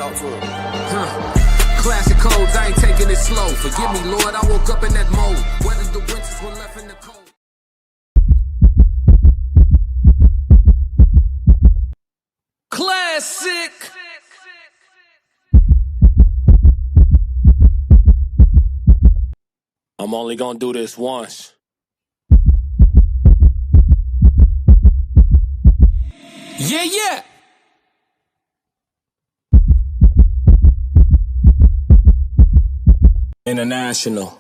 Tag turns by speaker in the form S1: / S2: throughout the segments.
S1: Talk to him.
S2: Classic codes, I ain't taking it slow. Forgive me, Lord, I woke up in that mode. Whether the winters were left in the cold. Classic.
S3: I'm only gonna do this once.
S2: Yeah.
S3: International.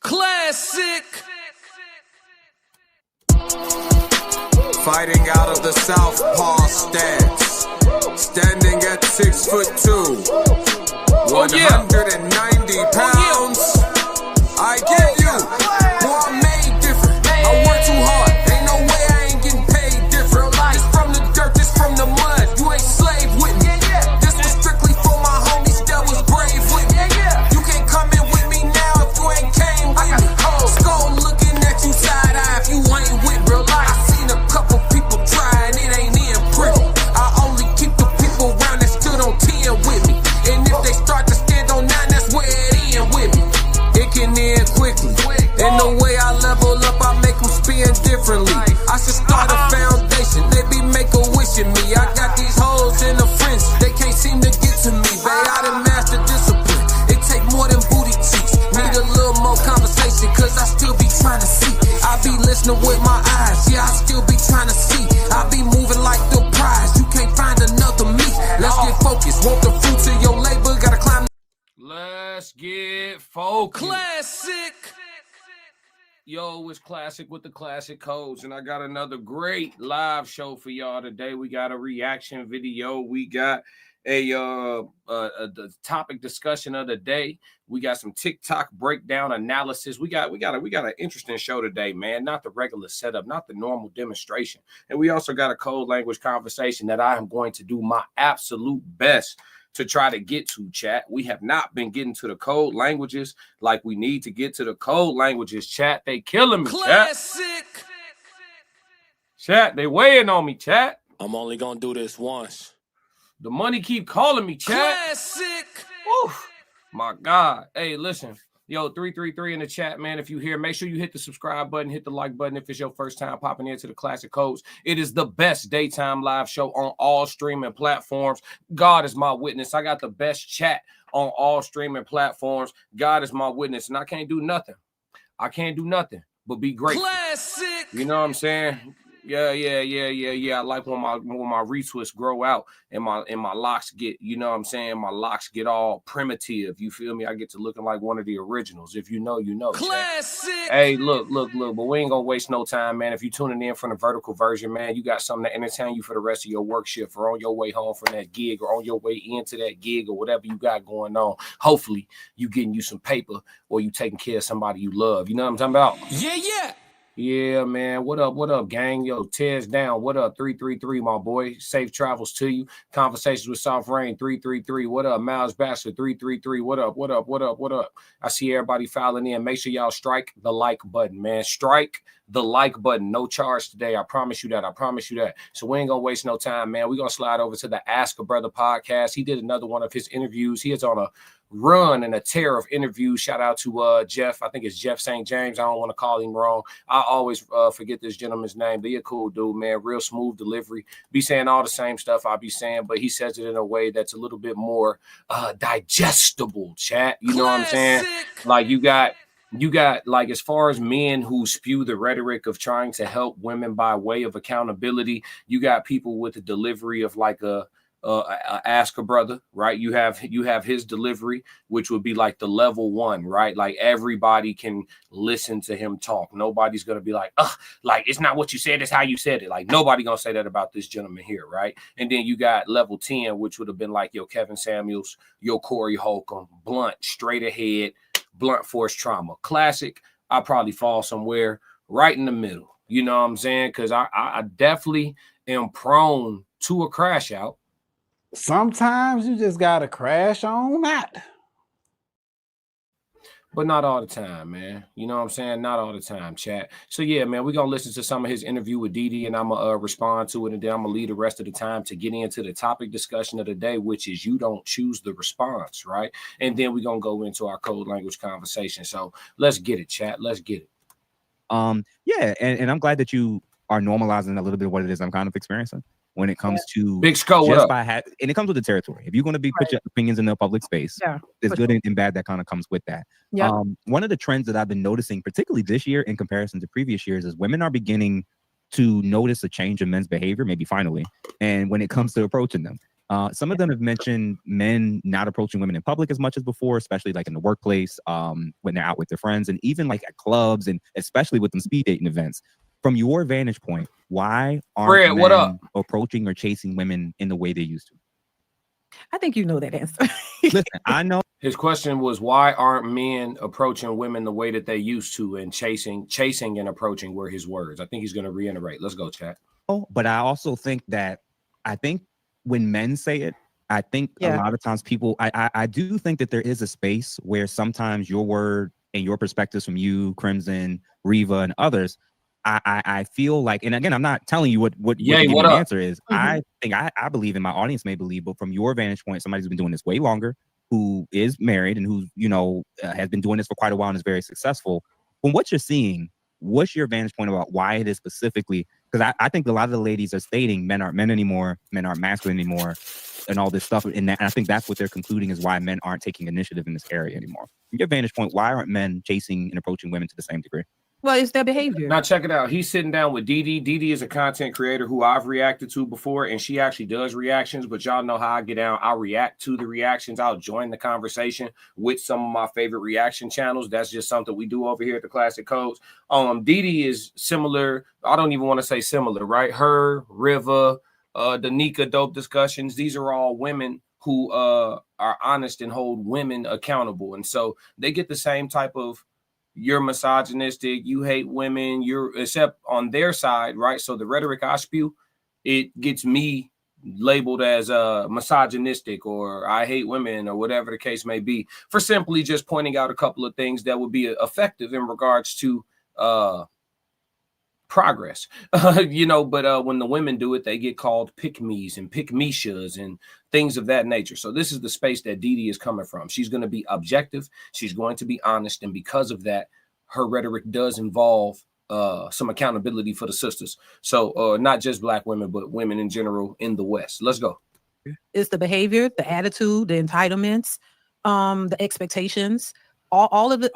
S2: Classic.
S4: Fighting out of the southpaw stance, standing at 6'2", 190 pounds. I get you, boy, I'm made different. I work too hard, ain't no way I ain't getting paid different. This from the dirt, this from the mud, you ain't slave with me. This was strictly for my homies that was brave with me. You can't come in with me now if you ain't came with me. Skull looking at you side eye if you ain't with real life. I seen a couple people try and it ain't in pretty. I only keep the people around that stood on 10 with me. And if they start to stand on 9, that's where it end with me. It can end quickly. And the way I level up, I make them spin differently. I should start a foundation. They be make a wish in me. I got these hoes in the frenzy. They can't seem to get to me. Babe, I done mastered discipline. It take more than booty cheeks. Need a little more conversation, cause I still be trying to see. I be listening with my eyes. Yeah, I still be trying to see. I be moving like the prize. You can't find another me. Let's get focused. Want the fruits of your labor. Gotta climb.
S2: Let's get focused.
S5: Classic.
S2: Yo, it's Classic with the classic codes, and I got another great live show for y'all today. We got a reaction video. We got the topic discussion of the day. We got some TikTok breakdown analysis. We got an interesting show today, man. Not the regular setup, not the normal demonstration. And we also got a code language conversation that I am going to do my absolute best to try to get to, chat. We have not been getting to the code languages like we need to get to the code languages, chat. They killing me,
S5: Classic.
S2: Chat, they weighing on me, chat.
S3: I'm only gonna do this once.
S2: The money keep calling me, chat.
S5: Classic.
S2: Woo. My God. Hey, listen. Yo, 333 in the chat, man. If you here, make sure you hit the subscribe button, hit the like button if it's your first time popping into the Classic Codes. It is the best daytime live show on all streaming platforms. God is my witness. I got the best chat on all streaming platforms. God is my witness, and I can't do nothing. I can't do nothing but be grateful.
S5: Classic.
S2: You know what I'm saying? Yeah. I like when my retwists grow out and my locks get, you know what I'm saying? My locks get all primitive. You feel me? I get to looking like one of the originals. If you know, you know.
S5: Classic.
S2: Chat. Hey, look, but we ain't gonna waste no time, man. If you tuning in from the vertical version, man, you got something to entertain you for the rest of your work shift or on your way home from that gig or on your way into that gig or whatever you got going on. Hopefully you getting you some paper or you taking care of somebody you love. You know what I'm talking about?
S5: Yeah.
S2: Yeah, man. What up, gang? Yo, Tez down. What up, 333, my boy? Safe travels to you. Conversations with Soft Rain, 333. What up, Miles Bastard, 333. What up? I see everybody filing in. Make sure y'all strike the like button, man. Strike the like button. No charge today. I promise you that. So we ain't gonna waste no time, man. We're gonna slide over to the Ask a Brother podcast. He did another one of his interviews. He is on a run and a tear of interviews. Shout out to Jeff. I think it's Jeff St. James. I don't want to call him wrong. I always forget this gentleman's name, but he a cool dude, man. Real smooth delivery. Be saying all the same stuff I be saying, but he says it in a way that's a little bit more digestible, chat. You know what I'm saying? Like you got like, as far as men who spew the rhetoric of trying to help women by way of accountability, you got people with the delivery of like a Ask a Brother, right? You have his delivery, which would be like the level one, right? Like everybody can listen to him talk. Nobody's gonna be like, like it's not what you said, it's how you said it. Like nobody gonna say that about this gentleman here, right? And then you got level 10, which would have been like your Kevin Samuels, your Corey Holcomb, blunt, straight ahead, blunt force trauma. Classic. I probably fall somewhere right in the middle. You know what I'm saying? Because I definitely am prone to a crash out.
S6: Sometimes you just gotta crash on that.
S2: But not all the time, man. You know what I'm saying? Not all the time, chat. So yeah, man, we're gonna listen to some of his interview with Didi, and I'm gonna respond to it, and then I'm gonna leave the rest of the time to get into the topic discussion of the day, which is you don't choose the response, right? And then we're gonna go into our code language conversation. So let's get it, chat. Let's get it.
S1: Yeah, and I'm glad that you are normalizing a little bit of what it is I'm kind of experiencing when it comes to
S2: Big Sco, what
S1: just
S2: up?
S1: by and it comes with the territory. If you're going to be put your opinions in the public space, there's good and bad that kind of comes with that. One of the trends that I've been noticing, particularly this year in comparison to previous years, is women are beginning to notice a change in men's behavior, maybe finally, and when it comes to approaching them. Some of them have mentioned men not approaching women in public as much as before, especially like in the workplace, when they're out with their friends, and even like at clubs, and especially with them speed dating events. From your vantage point, why aren't men approaching or chasing women in the way they used to?
S6: I think you know that answer.
S1: Listen, I know.
S2: His question was, why aren't men approaching women the way that they used to, and chasing and approaching were his words. I think he's going to reiterate. Let's go, chat.
S1: Oh, but I also think that when men say it, I think a lot of times people, I do think that there is a space where sometimes your word and your perspectives from you, Crimson, Reva, and others, I feel like, and again, I'm not telling you what the answer is. I think I believe, and my audience may believe, but from your vantage point, somebody who's been doing this way longer, who is married and who, has been doing this for quite a while and is very successful. From what you're seeing, what's your vantage point about why it is specifically? Because I think a lot of the ladies are stating men aren't men anymore, men aren't masculine anymore, and all this stuff. And I think that's what they're concluding is why men aren't taking initiative in this area anymore. From your vantage point, why aren't men chasing and approaching women to the same degree?
S6: Well, it's their behavior.
S2: Now check it out. He's sitting down with Didi. Didi is a content creator who I've reacted to before, and she actually does reactions, but y'all know how I get down. I'll react to the reactions. I'll join the conversation with some of my favorite reaction channels. That's just something we do over here at the Classic Codes. Didi is similar. I don't even want to say similar, right? Her, Riva, Danica, Dope Discussions. These are all women who are honest and hold women accountable. And so they get the same type of, you're misogynistic, you hate women, except on their side, right? So the rhetoric I spew, it gets me labeled as misogynistic, or I hate women, or whatever the case may be, for simply just pointing out a couple of things that would be effective in regards to progress. But when the women do it, they get called pick-me's and pick-mishas and things of that nature. So this is the space that Didi is coming from. She's going to be objective. She's going to be honest. And because of that, her rhetoric does involve some accountability for the sisters. So not just Black women, but women in general in the West. Let's go.
S6: It's the behavior, the attitude, the entitlements, the expectations, all of it,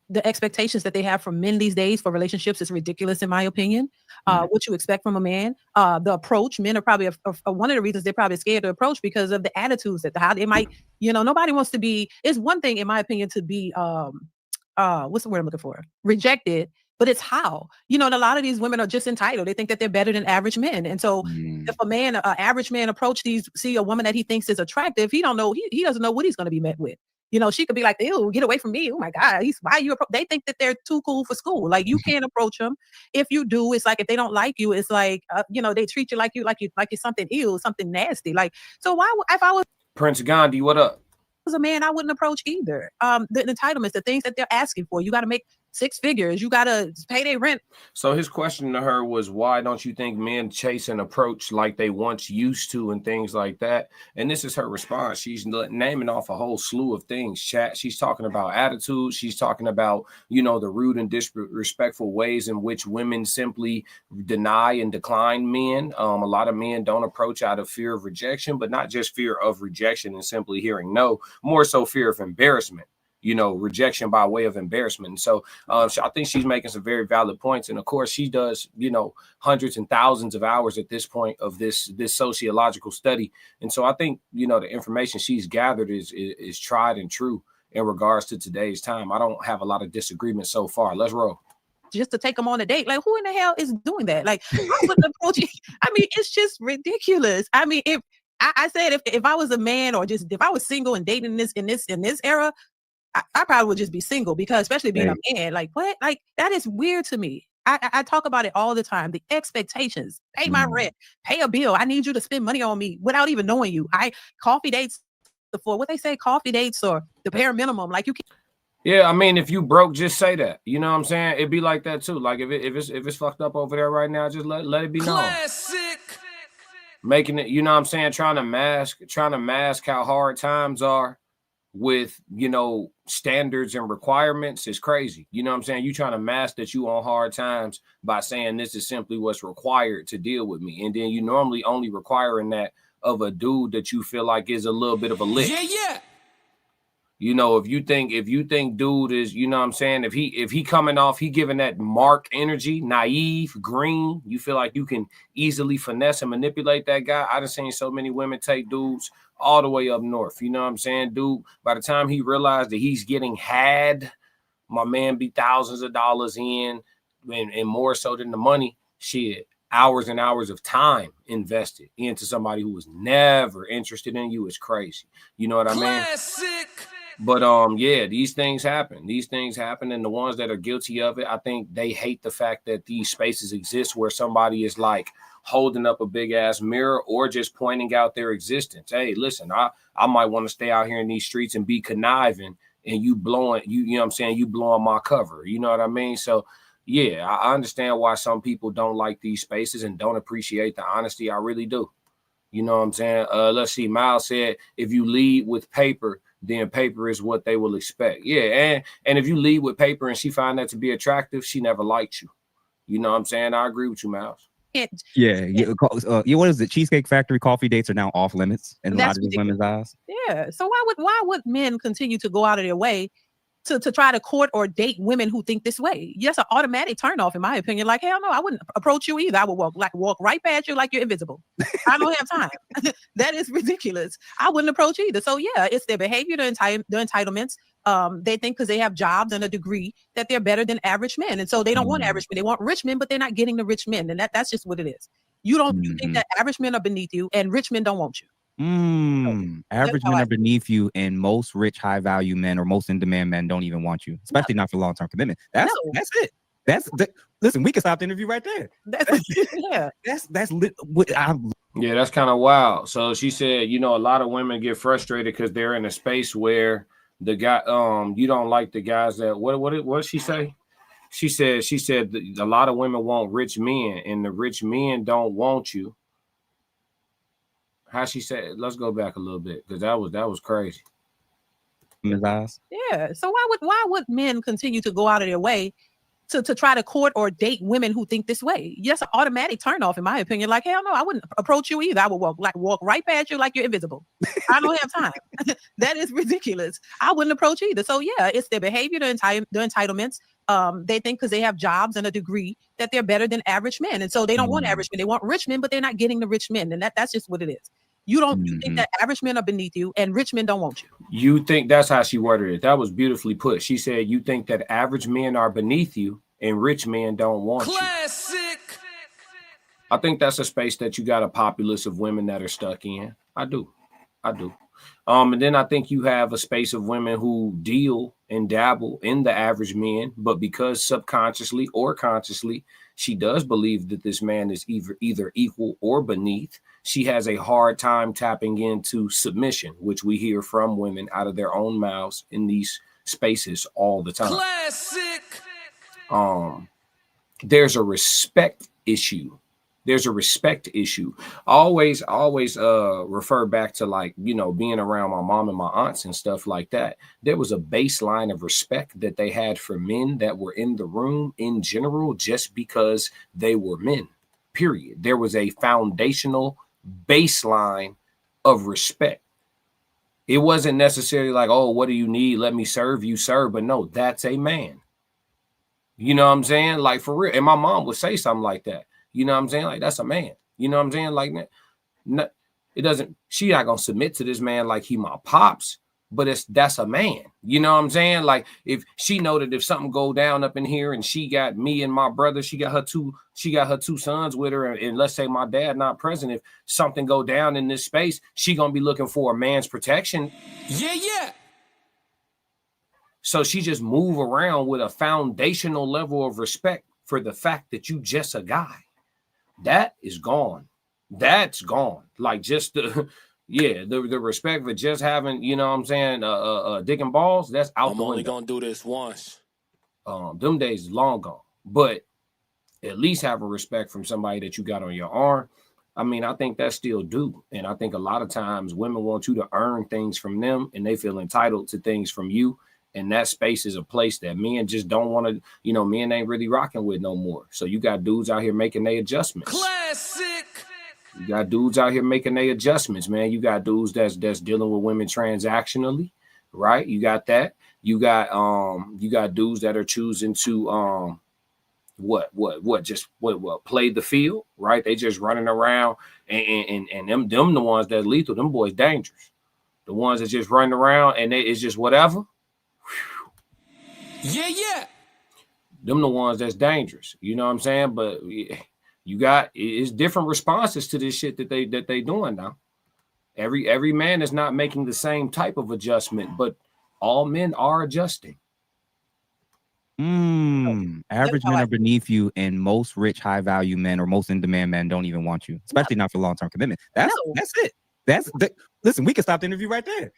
S6: the expectations that they have from men these days for relationships is ridiculous, in my opinion. What you expect from a man, the approach, men are probably one of the reasons they're probably scared to approach because of the attitudes that how they might, nobody wants to be, it's one thing, in my opinion, to be, what's the word I'm looking for? Rejected, but it's how, a lot of these women are just entitled. They think that they're better than average men. And so if a man, average man see a woman that he thinks is attractive, he doesn't know what he's going to be met with. She could be like, ew, get away from me. Oh my God, why you they think that they're too cool for school. Like, you can't approach them. If you do, it's like, if they don't like you, it's like, they treat you like you're something ill, something nasty. Like, so why, if I was
S2: Prince Gandhi, what up?
S6: A man, I wouldn't approach either. The entitlements, the things that they're asking for, you got to make 6 figures, you got to pay their rent.
S2: So his question to her was, why don't you think men chase and approach like they once used to and things like that? And this is her response. She's naming off a whole slew of things, chat. She's talking about attitude. She's talking about, the rude and disrespectful ways in which women simply deny and decline men. A lot of men don't approach out of fear of rejection, but not just fear of rejection and simply hearing no, more so fear of embarrassment. Rejection by way of embarrassment. And so I think she's making some very valid points. And of course, she does, hundreds and thousands of hours at this point of this sociological study. And so I think, the information she's gathered is tried and true in regards to today's time. I don't have a lot of disagreement so far. Let's roll.
S6: Just to take them on a date. Like, who in the hell is doing that? Like, I wouldn't approach it. I mean, it's just ridiculous. I mean, if I said, if I was a man, or just if I was single and dating in this era, I probably would just be single, because especially being a man, like, what? Like, that is weird to me. I talk about it all the time. The expectations, pay my rent, pay a bill. I need you to spend money on me without even knowing you. Coffee dates, coffee dates or the bare minimum. Like, you can't.
S2: Yeah, I mean, if you broke, just say that. You know what I'm saying? It'd be like that too. Like if it's fucked up over there right now, just let it be known.
S5: Classic.
S2: Making it, you know what I'm saying, trying to mask how hard times are with, you know, standards and requirements is crazy. You know what I'm saying? You trying to mask that you on hard times by saying this is simply what's required to deal with me. And then you normally only requiring that of a dude that you feel like is a little bit of a lick.
S5: Yeah.
S2: You know, if you think dude is, you know what I'm saying, if he coming off, he giving that Mark energy, naive, green, you feel like you can easily finesse and manipulate that guy. I done seen so many women take dudes all the way up north. You know what I'm saying? Dude, by the time he realized that he's getting had, my man be thousands of dollars in, and more so than the money, shit, hours and hours of time invested into somebody who was never interested in you is crazy. You know what I mean?
S5: Classic.
S2: But yeah, these things happen. These things happen, and the ones that are guilty of it, I think they hate the fact that these spaces exist where somebody is like holding up a big ass mirror or just pointing out their existence. Hey, listen, I might want to stay out here in these streets and be conniving, and you blowing, you know what I'm saying, you blowing my cover. You know what I mean? So yeah, I understand why some people don't like these spaces and don't appreciate the honesty. I really do. You know what I'm saying? Let's see. Miles said, if you lead with paper, then paper is what they will expect. Yeah, and if you lead with paper and she find that to be attractive, she never liked you. You know what I'm saying? I agree with you, Miles.
S1: Yeah. What is it? Cheesecake Factory coffee dates are now off limits in a lot of these women's eyes.
S6: Yeah. So why would men continue to go out of their way to try to court or date women who think this way? Yes, an automatic turnoff, in my opinion. Like, hell no, I wouldn't approach you either. I would walk right past you like you're invisible. I don't have time. That is ridiculous. I wouldn't approach either. So yeah, it's their behavior, their entitlements. They think because they have jobs and a degree that they're better than average men, and so they don't want average men. They want rich men, but they're not getting the rich men, and that's just what it is. You think that average men are beneath you, and rich men don't want you.
S1: Average men are beneath you, and most rich, high value men or most in demand men don't even want you, especially not for long term commitment. That's it. Listen, we can stop the interview right there.
S6: Yeah.
S2: Yeah, that's kind of wild. So she said, you know, a lot of women get frustrated because they're in a space where the guy, you don't like the guys that what did she say? She said a lot of women want rich men, and the rich men don't want you. How she said? Let's go back a little bit, because that was crazy.
S6: Yeah. So why would men continue to go out of their way to try to court or date women who think this way? Yes, an automatic turnoff, in my opinion. Like, hell no, I wouldn't approach you either. I would walk right past you like you're invisible. I don't have time. That is ridiculous. I wouldn't approach either. So yeah, it's their behavior, their entitlements. They think because they have jobs and a degree that they're better than average men, and so they don't want average men. They want rich men, but they're not getting the rich men, and that's just what it is. You think that average men are beneath you, and rich men don't want you.
S2: You think that's how she worded it. That was beautifully put. She said, you think that average men are beneath you and rich men don't want
S5: Classic.
S2: you. I think that's a space that you got a populace of women that are stuck in. I do. And then I think you have a space of women who deal and dabble in the average men, but because subconsciously or consciously, she does believe that this man is either equal or beneath, she has a hard time tapping into submission, which we hear from women out of their own mouths in these spaces all the time.
S5: Classic.
S2: There's a respect issue. Always refer back to, like, you know, being around my mom and my aunts and stuff like that. There was a baseline of respect that they had for men that were in the room in general, just because they were men, period. There was a foundational baseline of respect. It wasn't necessarily like, oh, what do you need? Let me serve you, sir. But no, that's a man. You know what I'm saying? Like, for real. And my mom would say something like that. You know what I'm saying? Like, that's a man. You know what I'm saying? Like, no, it doesn't, she not gonna submit to this man like he my pops, but that's a man. You know what I'm saying? Like, if she know that if something go down up in here and she got me and my brother, she got her two sons with her, and let's say my dad not present, if something go down in this space, she gonna be looking for a man's protection.
S5: Yeah.
S2: So she just move around with a foundational level of respect for the fact that you just a guy. That is gone. That's gone. Like, just Yeah, the respect for just having, you know what I'm saying, dick and balls, that's out
S3: I'm
S2: the
S3: only
S2: window.
S3: gonna do this once.
S2: Them days is long gone. But at least have a respect from somebody that you got on your arm. I mean, I think that's still due. And I think a lot of times women want you to earn things from them and they feel entitled to things from you. And that space is a place that men just don't want to, you know, men ain't really rocking with no more. So you got dudes out here making their adjustments.
S5: Classic.
S2: You got dudes out here making their adjustments, man. You got dudes that's dealing with women transactionally, right? You got that. You got dudes that are choosing to what play the field, right? They just running around and them the ones that lethal, them boys dangerous. The ones that just running around and it's just whatever.
S5: Yeah.
S2: Them the ones that's dangerous. You know what I'm saying? But you got it's different responses to this shit that they doing now. Every man is not making the same type of adjustment, but all men are adjusting.
S1: Average men are beneath you, and most rich, high value men or most in demand men don't even want you, especially not for long term commitment. That's it. Listen, we can stop the interview right there.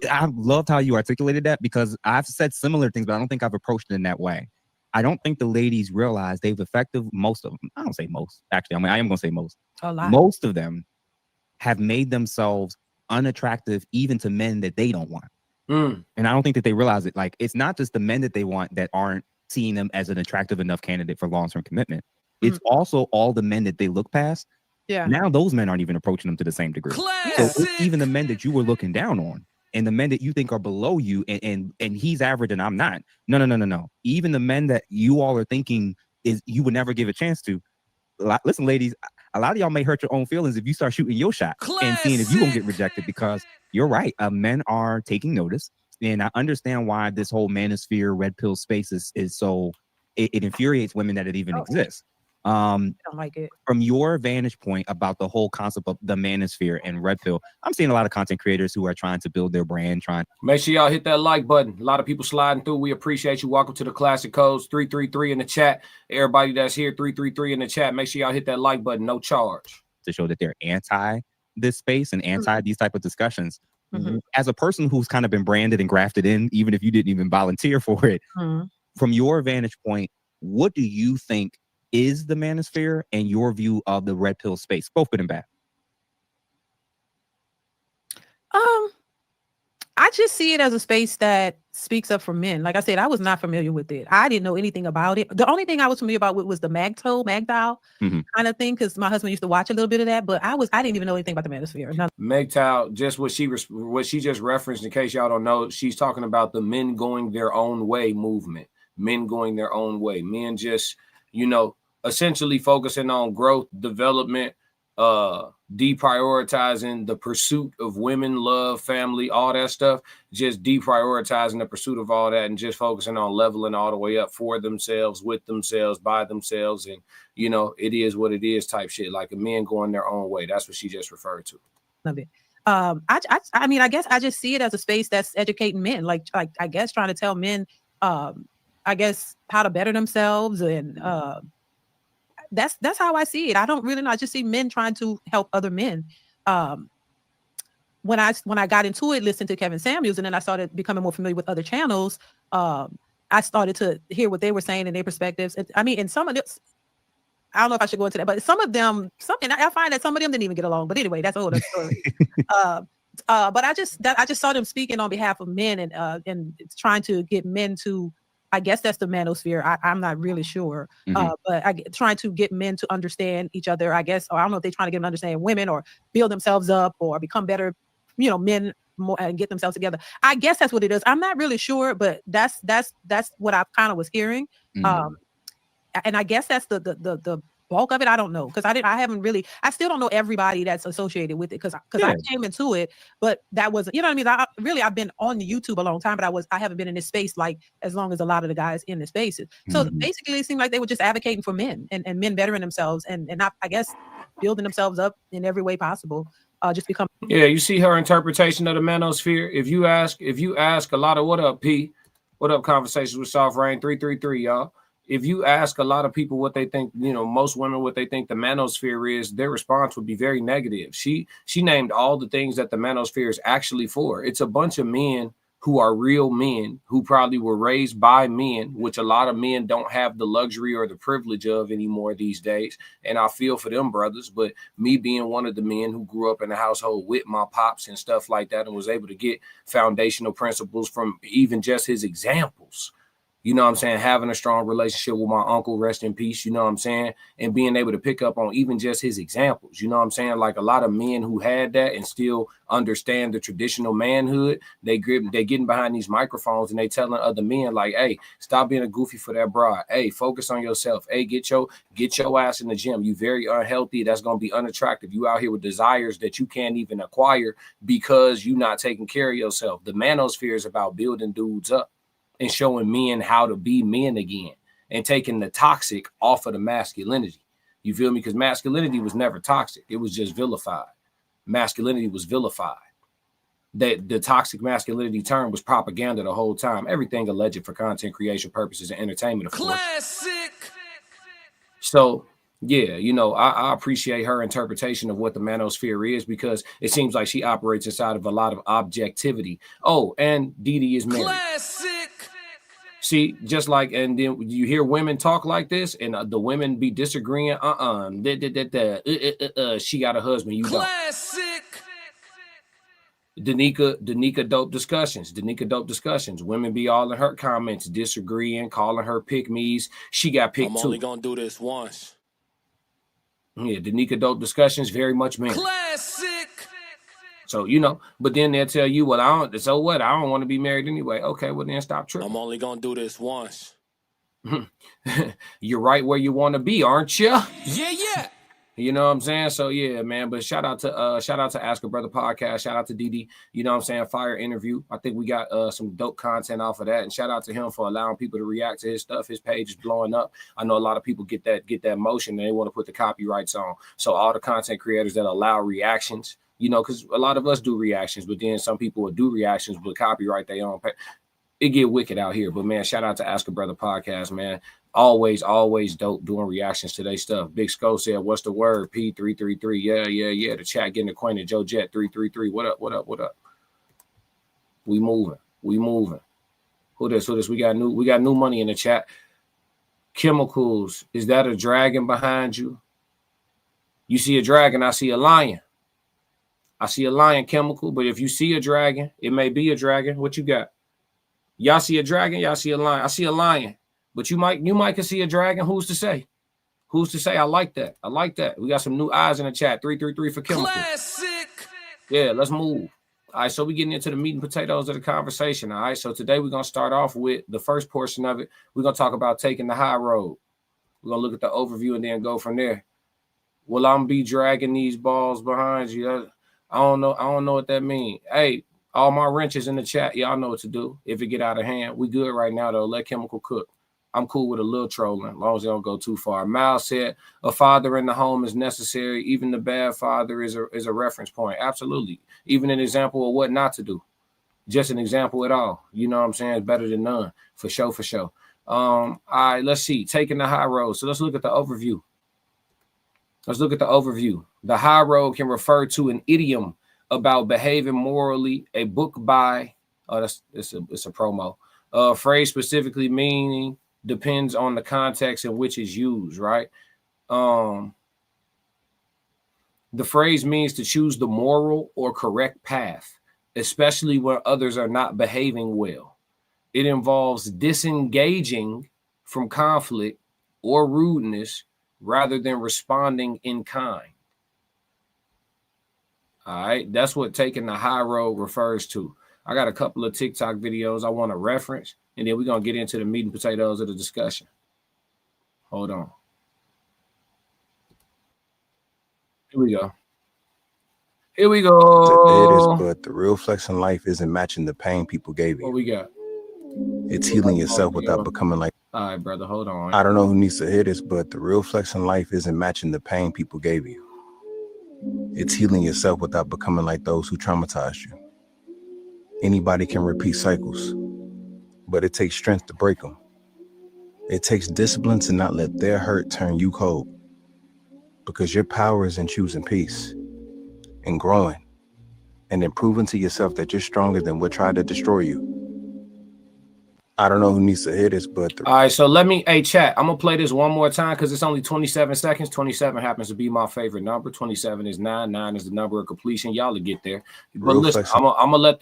S1: I loved how you articulated that because I've said similar things, but I don't think I've approached it in that way. I don't think the ladies realize most of them. I don't say most. Actually, I am going to say most.
S6: A lot.
S1: Most of them have made themselves unattractive even to men that they don't want. And I don't think that they realize it. Like, it's not just the men that they want that aren't seeing them as an attractive enough candidate for long-term commitment. It's also all the men that they look past.
S6: Yeah.
S1: Now those men aren't even approaching them to the same degree.
S5: Classic.
S1: So it's even the men that you were looking down on and the men that you think are below you and he's average and I'm not. No. Even the men that you all are thinking is you would never give a chance to. Listen, ladies, a lot of y'all may hurt your own feelings if you start shooting your shot and seeing if you're going to get rejected, because you're right. Men are taking notice. And I understand why this whole manosphere, red pill space is so, it infuriates women that it even exists.
S6: I don't like it.
S1: From your vantage point about the whole concept of the manosphere and red pill, I'm seeing a lot of content creators who are trying to build their brand,
S2: Make sure y'all hit that like button. A lot of people sliding through. We appreciate you. Welcome to the Classic Codes. 333 in the chat. Everybody that's here, 333 in the chat. Make sure y'all hit that like button. No charge.
S1: To show that they're anti this space and anti these type of discussions. As a person who's kind of been branded and grafted in, even if you didn't even volunteer for it, from your vantage point, what do you think is the manosphere and your view of the red pill space, both good and bad?
S6: I just see it as a space that speaks up for men. Like I said, I was not familiar with it. I didn't know anything about it. The only thing I was familiar about was the Magdial kind of thing, because my husband used to watch a little bit of that, but I didn't even know anything about the manosphere.
S2: Magdial, just what she just referenced, in case y'all don't know, she's talking about the men going their own way movement. Men going their own way. Men just, essentially focusing on growth, development, deprioritizing the pursuit of women, love, family, all that stuff, just deprioritizing the pursuit of all that and just focusing on leveling all the way up for themselves, with themselves, by themselves. And, it is what it is type shit, like a men going their own way. That's what she just referred to.
S6: Love it. I mean, I guess I just see it as a space that's educating men, like I guess trying to tell men, I guess, how to better themselves. And that's how I see it. I don't really know. I just see men trying to help other men. When I got into it, listened to Kevin Samuels, and then I started becoming more familiar with other channels, I started to hear what they were saying and their perspectives. And some of this, I don't know if I should go into that, but some of them, and I find that some of them didn't even get along. But anyway, that's a whole other story. But I just saw them speaking on behalf of men and trying to get men to, I guess that's the manosphere. I'm not really sure. But trying to get men to understand each other, I guess, or I don't know if they're trying to get them to understand women or build themselves up or become better, men more and get themselves together. I guess that's what it is. I'm not really sure, but that's what I kind of was hearing. And I guess that's the bulk of it. I don't know, because I still don't know everybody that's associated with it, because I came into it, but that wasn't, you know what I mean? I've been on the YouTube a long time, but I haven't been in this space like as long as a lot of the guys in this space. So basically it seemed like they were just advocating for men and men bettering themselves and not, I guess, building themselves up in every way possible. Just become.
S2: Yeah, you see her interpretation of the manosphere. If you ask a lot of what up, P, what up, conversations with Soft Rain 333, y'all. if you ask a lot of people what they think, most women what they think the manosphere is, their response would be very negative. She named all the things that the manosphere is actually for. It's a bunch of men who are real men, who probably were raised by men, which a lot of men don't have the luxury or the privilege of anymore these days. And I feel for them brothers. But me being one of the men who grew up in a household with my pops and stuff like that, and was able to get foundational principles from even just his examples, you know what I'm saying, having a strong relationship with my uncle, rest in peace, you know what I'm saying, and being able to pick up on even just his examples, you know what I'm saying, like a lot of men who had that and still understand the traditional manhood, they getting behind these microphones and they telling other men like, hey, stop being a goofy for that broad. Hey, focus on yourself. Hey, get your ass in the gym. You very unhealthy. That's going to be unattractive. You out here with desires that you can't even acquire because you're not taking care of yourself. The manosphere is about building dudes up and showing men how to be men again and taking the toxic off of the masculinity. You feel me? Because masculinity was never toxic. It was just vilified. Masculinity was vilified. The toxic masculinity term was propaganda the whole time. Everything alleged for content creation purposes and entertainment, of course.
S5: Classic.
S2: So, yeah, I appreciate her interpretation of what the manosphere is, because it seems like she operates inside of a lot of objectivity. Oh, and Didi is married.
S5: Classic.
S2: See, just like, and then you hear women talk like this, and the women be disagreeing. She got a husband. You
S5: Classic.
S2: don't. Danica dope discussions. Women be all in her comments, disagreeing, calling her pick-me's. She got picked too.
S3: I'm only gonna do this once.
S2: Yeah, Danica dope discussions, very much married.
S5: Classic.
S2: So, but then they'll tell you, well, I don't want to be married anyway. Okay, well then stop tripping.
S3: I'm only gonna do this once.
S2: You're right where you want to be, aren't you?
S5: Yeah.
S2: You know what I'm saying? So yeah, man. But shout out to Ask a Brother podcast. Shout out to Didi. You know what I'm saying? Fire interview. I think we got some dope content off of that. And shout out to him for allowing people to react to his stuff. His page is blowing up. I know a lot of people get that motion and they want to put the copyrights on. So all the content creators that allow reactions, because a lot of us do reactions, but then some people will do reactions with copyright they own. It get wicked out here. But man, shout out to Ask a Brother podcast, man. Always dope doing reactions to their stuff. Big Skull said, what's the word? P333. Yeah. The chat getting acquainted. Joe Jet 333. What up? We moving. Who this? We got new money in the chat. Chemicals. Is that a dragon behind you? You see a dragon, I see a lion. Chemical, but if you see a dragon, it may be a dragon. What you got? Y'all see a dragon, y'all see a lion. I see a lion, but you might can see a dragon. Who's to say? I like that. We got some new eyes in the chat. 333 for Chemical.
S5: Classic.
S2: Yeah, let's move. All right, so we're getting into the meat and potatoes of the conversation. All right, so today we're going to start off with the first portion of it. We're going to talk about taking the high road. We're going to look at the overview and then go from there. Will I be dragging these balls behind you? I don't know what that means. Hey, all my wrenches in the chat, y'all know what to do if it get out of hand. We good right now, though. Let Chemical cook. I'm cool with a little trolling, as long as they don't go too far. Mal said, a father in the home is necessary. Even the bad father is a reference point. Absolutely. Even an example of what not to do. Just an example at all. You know what I'm saying? It's better than none. For sure. All right, let's see. Taking the high road. So let's look at the overview. The high road can refer to an idiom about behaving morally, a book by, it's a promo. Phrase specifically meaning depends on the context in which it's used, right? The phrase means to choose the moral or correct path, especially where others are not behaving well. It involves disengaging from conflict or rudeness rather than responding in kind. All right, that's what taking the high road refers to. I got a couple of TikTok videos I want to reference, and then we're going to get into the meat and potatoes of the discussion. Hold on. Here we go.
S7: It is, but the real flex in life isn't matching the pain people gave you.
S2: What we got?
S7: It's healing yourself without becoming like.
S2: All right, brother, hold on.
S7: I don't know who needs to hear this, but the real flex in life isn't matching the pain people gave you. It's healing yourself without becoming like those who traumatized you. Anybody can repeat cycles, but it takes strength to break them. It takes discipline to not let their hurt turn you cold, because your power is in choosing peace and growing and in proving to yourself that you're stronger than what tried to destroy you. I don't know who needs to hear this, but
S2: all right, so let me, hey, chat, I'm gonna play this one more time because it's only 27 seconds. 27 happens to be my favorite number. 27 is 9. 9 is the number of completion. Y'all will get there. But listen, I'm gonna let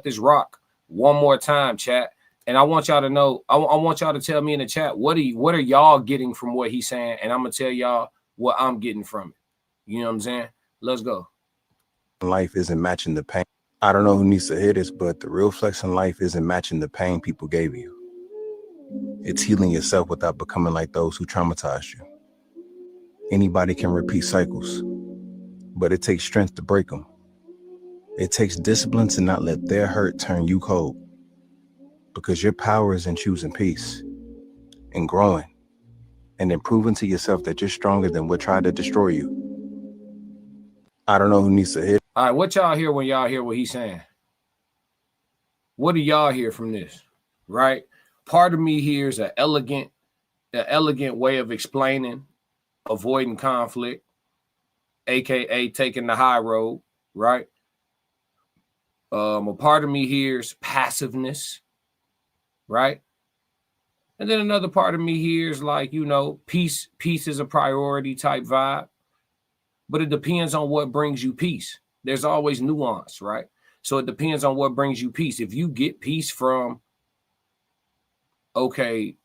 S2: this rock one more time, chat. And I want y'all to know, I want y'all to tell me in the chat, what are y'all getting from what he's saying? And I'm gonna tell y'all what I'm getting from it. You know what I'm saying? Let's go.
S7: life isn't matching the pain. I don't know who needs to hear this, but the real flex in life isn't matching the pain people gave you. It's healing yourself without becoming like those who traumatized you. Anybody can repeat cycles, but it takes strength to break them. It takes discipline to not let their hurt turn you cold, because your power is in choosing peace and growing and in proving to yourself that you're stronger than what tried to destroy you. I don't know who needs to hear.
S2: All right, what y'all hear when y'all hear what he's saying? What do y'all hear from this? Right? Part of me hears an elegant way of explaining avoiding conflict, aka taking the high road, right? A part of me hears passiveness, right? And then another part of me hears, like, you know, peace is a priority type vibe. But it depends on what brings you peace. There's always nuance, right? So it depends on what brings you peace. If you get peace from, okay,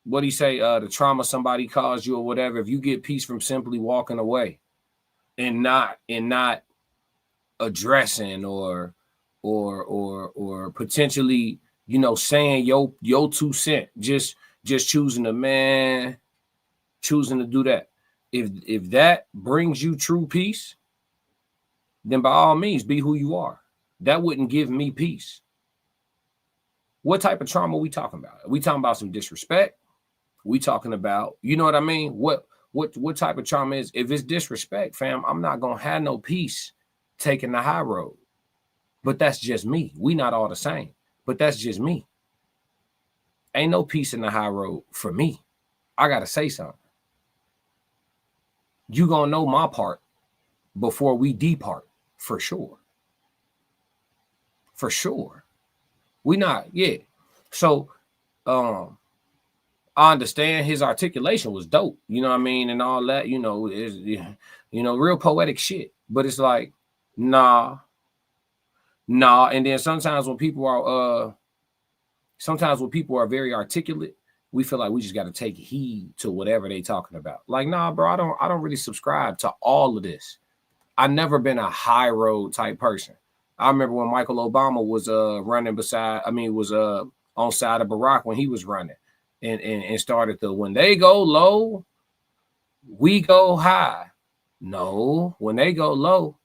S2: what do you say, the trauma somebody caused you or whatever, if you get peace from simply walking away and not addressing or potentially, you know, saying your 2 cents, just choosing to do that. If that brings you true peace, then by all means, be who you are. That wouldn't give me peace. What type of trauma are we talking about? Are we talking about some disrespect? We talking about, you know what I mean? What type of trauma is? If it's disrespect, fam, I'm not gonna have no peace taking the high road. But that's just me. We not all the same. But that's just me. Ain't no peace in the high road for me. I gotta say something. You gonna know my part before we depart, for sure. For sure. We not, yeah. So I understand his articulation was dope, you know what I mean, and all that, you know, is, you know, real poetic shit. But it's like, nah. And then sometimes when people are very articulate, we feel like we just got to take heed to whatever they talking about. Like, nah, bro, I don't really subscribe to all of this. I've never been a high road type person. I remember when Michael Obama was on side of Barack when he was running and started the, when they go low, we go high. No, when they go low,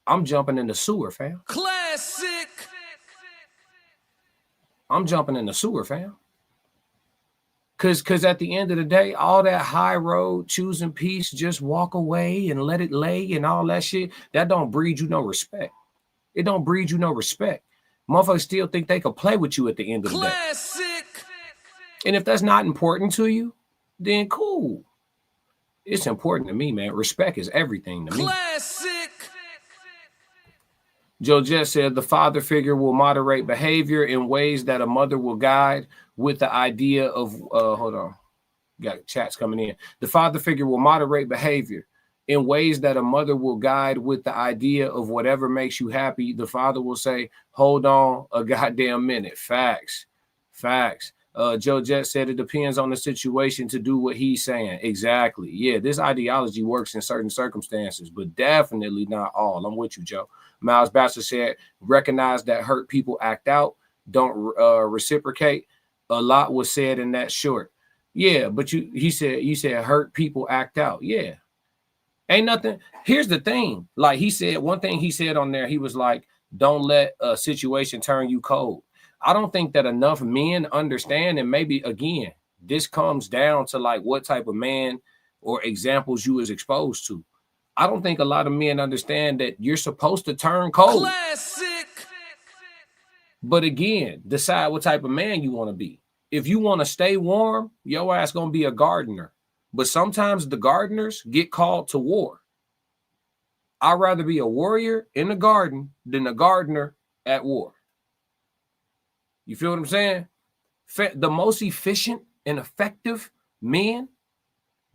S2: I'm jumping in the sewer, fam.
S5: Classic.
S2: I'm jumping in the sewer, fam. Cause at the end of the day, all that high road, choosing peace, just walk away and let it lay and all that shit, that don't breed you no respect. It don't breed you no respect. Motherfuckers still think they could play with you at the end of the day.
S5: Classic.
S2: And if that's not important to you, then cool. It's important to me, man. Respect is everything to me.
S5: Classic.
S2: Joe Jett said the father figure will moderate behavior in ways that a mother will guide with the idea of, hold on, got chats coming in. The father figure will moderate behavior in ways that a mother will guide with the idea of whatever makes you happy. The father will say, hold on a goddamn minute. Facts. Joe Jett said it depends on the situation to do what he's saying. Exactly. Yeah, this ideology works in certain circumstances, but definitely not all. I'm with you, Joe. Miles Baxter said, recognize that hurt people act out, don't reciprocate. A lot was said in that short. Yeah, but you said hurt people act out. Yeah. Ain't nothing. Here's the thing. Like he said, one thing he said on there, he was like, don't let a situation turn you cold. I don't think that enough men understand, and maybe again, this comes down to like what type of man or examples you was exposed to. I don't think a lot of men understand that you're supposed to turn cold.
S5: Classic.
S2: But again, decide what type of man you want to be. if you want to stay warm, your ass gonna be a gardener. But sometimes the gardeners get called to war. I'd rather be a warrior in the garden than a gardener at war. You feel what I'm saying? The most efficient and effective men,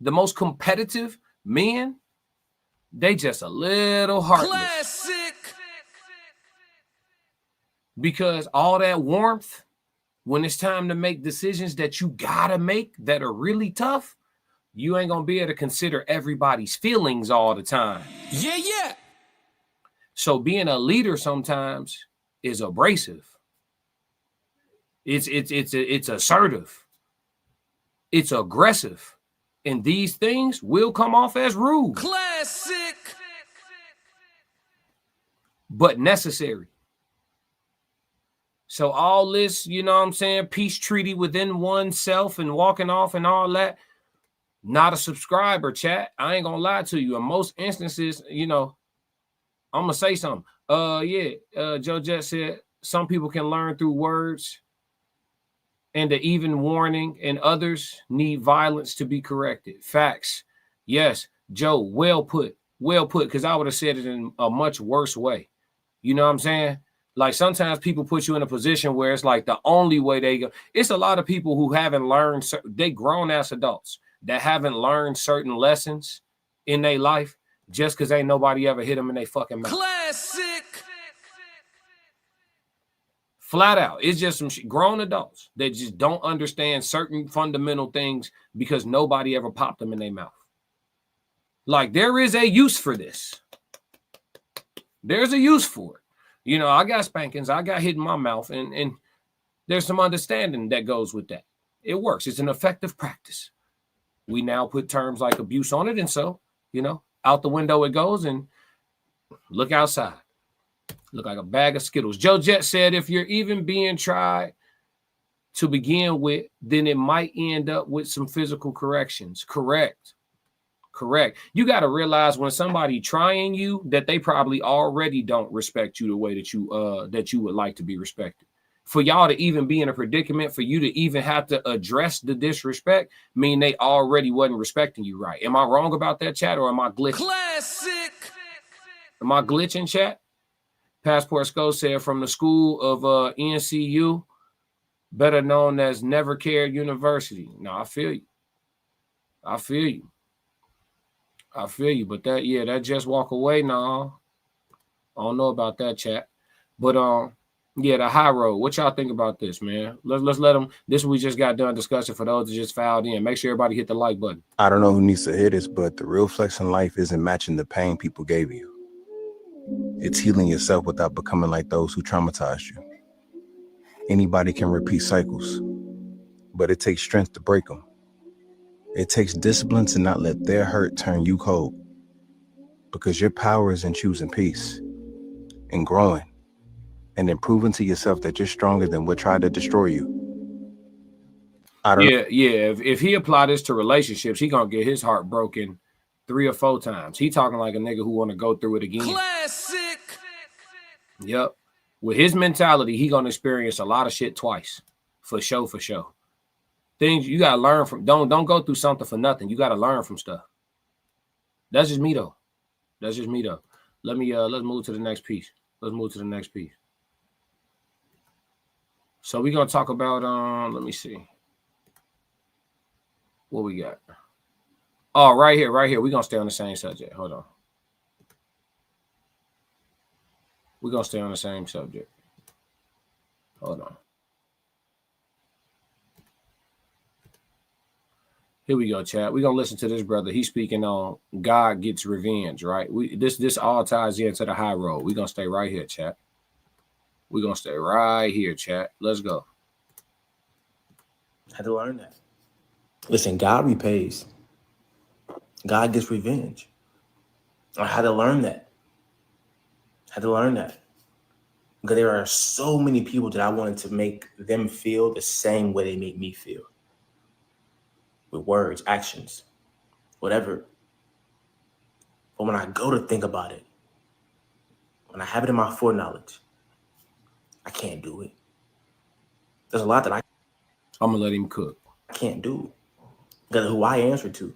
S2: the most competitive men, they just a little heartless.
S5: Classic.
S2: Because all that warmth, when it's time to make decisions that you gotta make that are really tough, you ain't gonna be able to consider everybody's feelings all the time.
S5: Yeah.
S2: So being a leader sometimes is abrasive. It's assertive. It's aggressive. And these things will come off as rude.
S5: Classic.
S2: But necessary. So all this, you know what I'm saying, peace treaty within oneself and walking off and all that, not a subscriber, chat. I ain't gonna lie to you. In most instances, you know, I'm gonna say something. Joe Jet said some people can learn through words and the even warning, and others need violence to be corrected. Facts. Yes, Joe, well put, because I would have said it in a much worse way. You know what I'm saying? Like sometimes people put you in a position where it's like the only way they go. It's a lot of people who haven't learned, they grown ass adults that haven't learned certain lessons in their life just because ain't nobody ever hit them in their fucking mouth.
S5: Classic.
S2: Flat out. It's just some grown adults that just don't understand certain fundamental things because nobody ever popped them in their mouth. Like there is a use for this. There's a use for it. You know, I got spankings, I got hit in my mouth, and there's some understanding that goes with that. It works. It's an effective practice. We now put terms like abuse on it, and so, you know, out the window it goes, and look outside. Look like a bag of Skittles. Joe Jet said, if you're even being tried to begin with, then it might end up with some physical corrections. Correct. You got to realize when somebody trying you that they probably already don't respect you the way that you would like to be respected. For y'all to even be in a predicament, for you to even have to address the disrespect, mean they already wasn't respecting you right. Am I wrong about that, chat, or am I glitching?
S5: Classic.
S2: Am I glitching, chat? Passport Skull said from the school of NCU, better known as Never Cared University. No, I feel you. But that just walk away. No, I don't know about that, chat. But the high road. What y'all think about this, man? Let's let them. This we just got done discussing for those that just filed in. Make sure everybody hit the like button.
S7: I don't know who needs to hear this, but the real flex in life isn't matching the pain people gave you. It's healing yourself without becoming like those who traumatized you. Anybody can repeat cycles, but it takes strength to break them. It takes discipline to not let their hurt turn you cold, because your power is in choosing peace and growing and then proving to yourself that you're stronger than what tried to destroy you.
S2: If he apply this to relationships, he gonna get his heart broken 3 or 4 times. He talking like a nigga who want to go through it again.
S5: Classic.
S2: Yep. With his mentality, he gonna experience a lot of shit twice. For sure. Things you gotta learn from. Don't go through something for nothing. You gotta learn from stuff. That's just me though. Let me let's move to the next piece. So we're gonna talk about let me see what we got. Oh, right here. We're gonna stay on the same subject. Hold on. We're gonna stay on the same subject. Hold on. Here we go, chat. We're gonna listen to this brother. He's speaking on God gets revenge, right? This all ties into the high road. We're gonna stay right here, chat. Let's go.
S8: I had to learn that. Listen, God repays. God gets revenge. I had to learn that. Because there are so many people that I wanted to make them feel the same way they make me feel. With words, actions, whatever. But when I go to think about it, when I have it in my foreknowledge, I can't do it. There's a lot that
S2: I'm gonna let him cook.
S8: I can't do. Because who I answer to.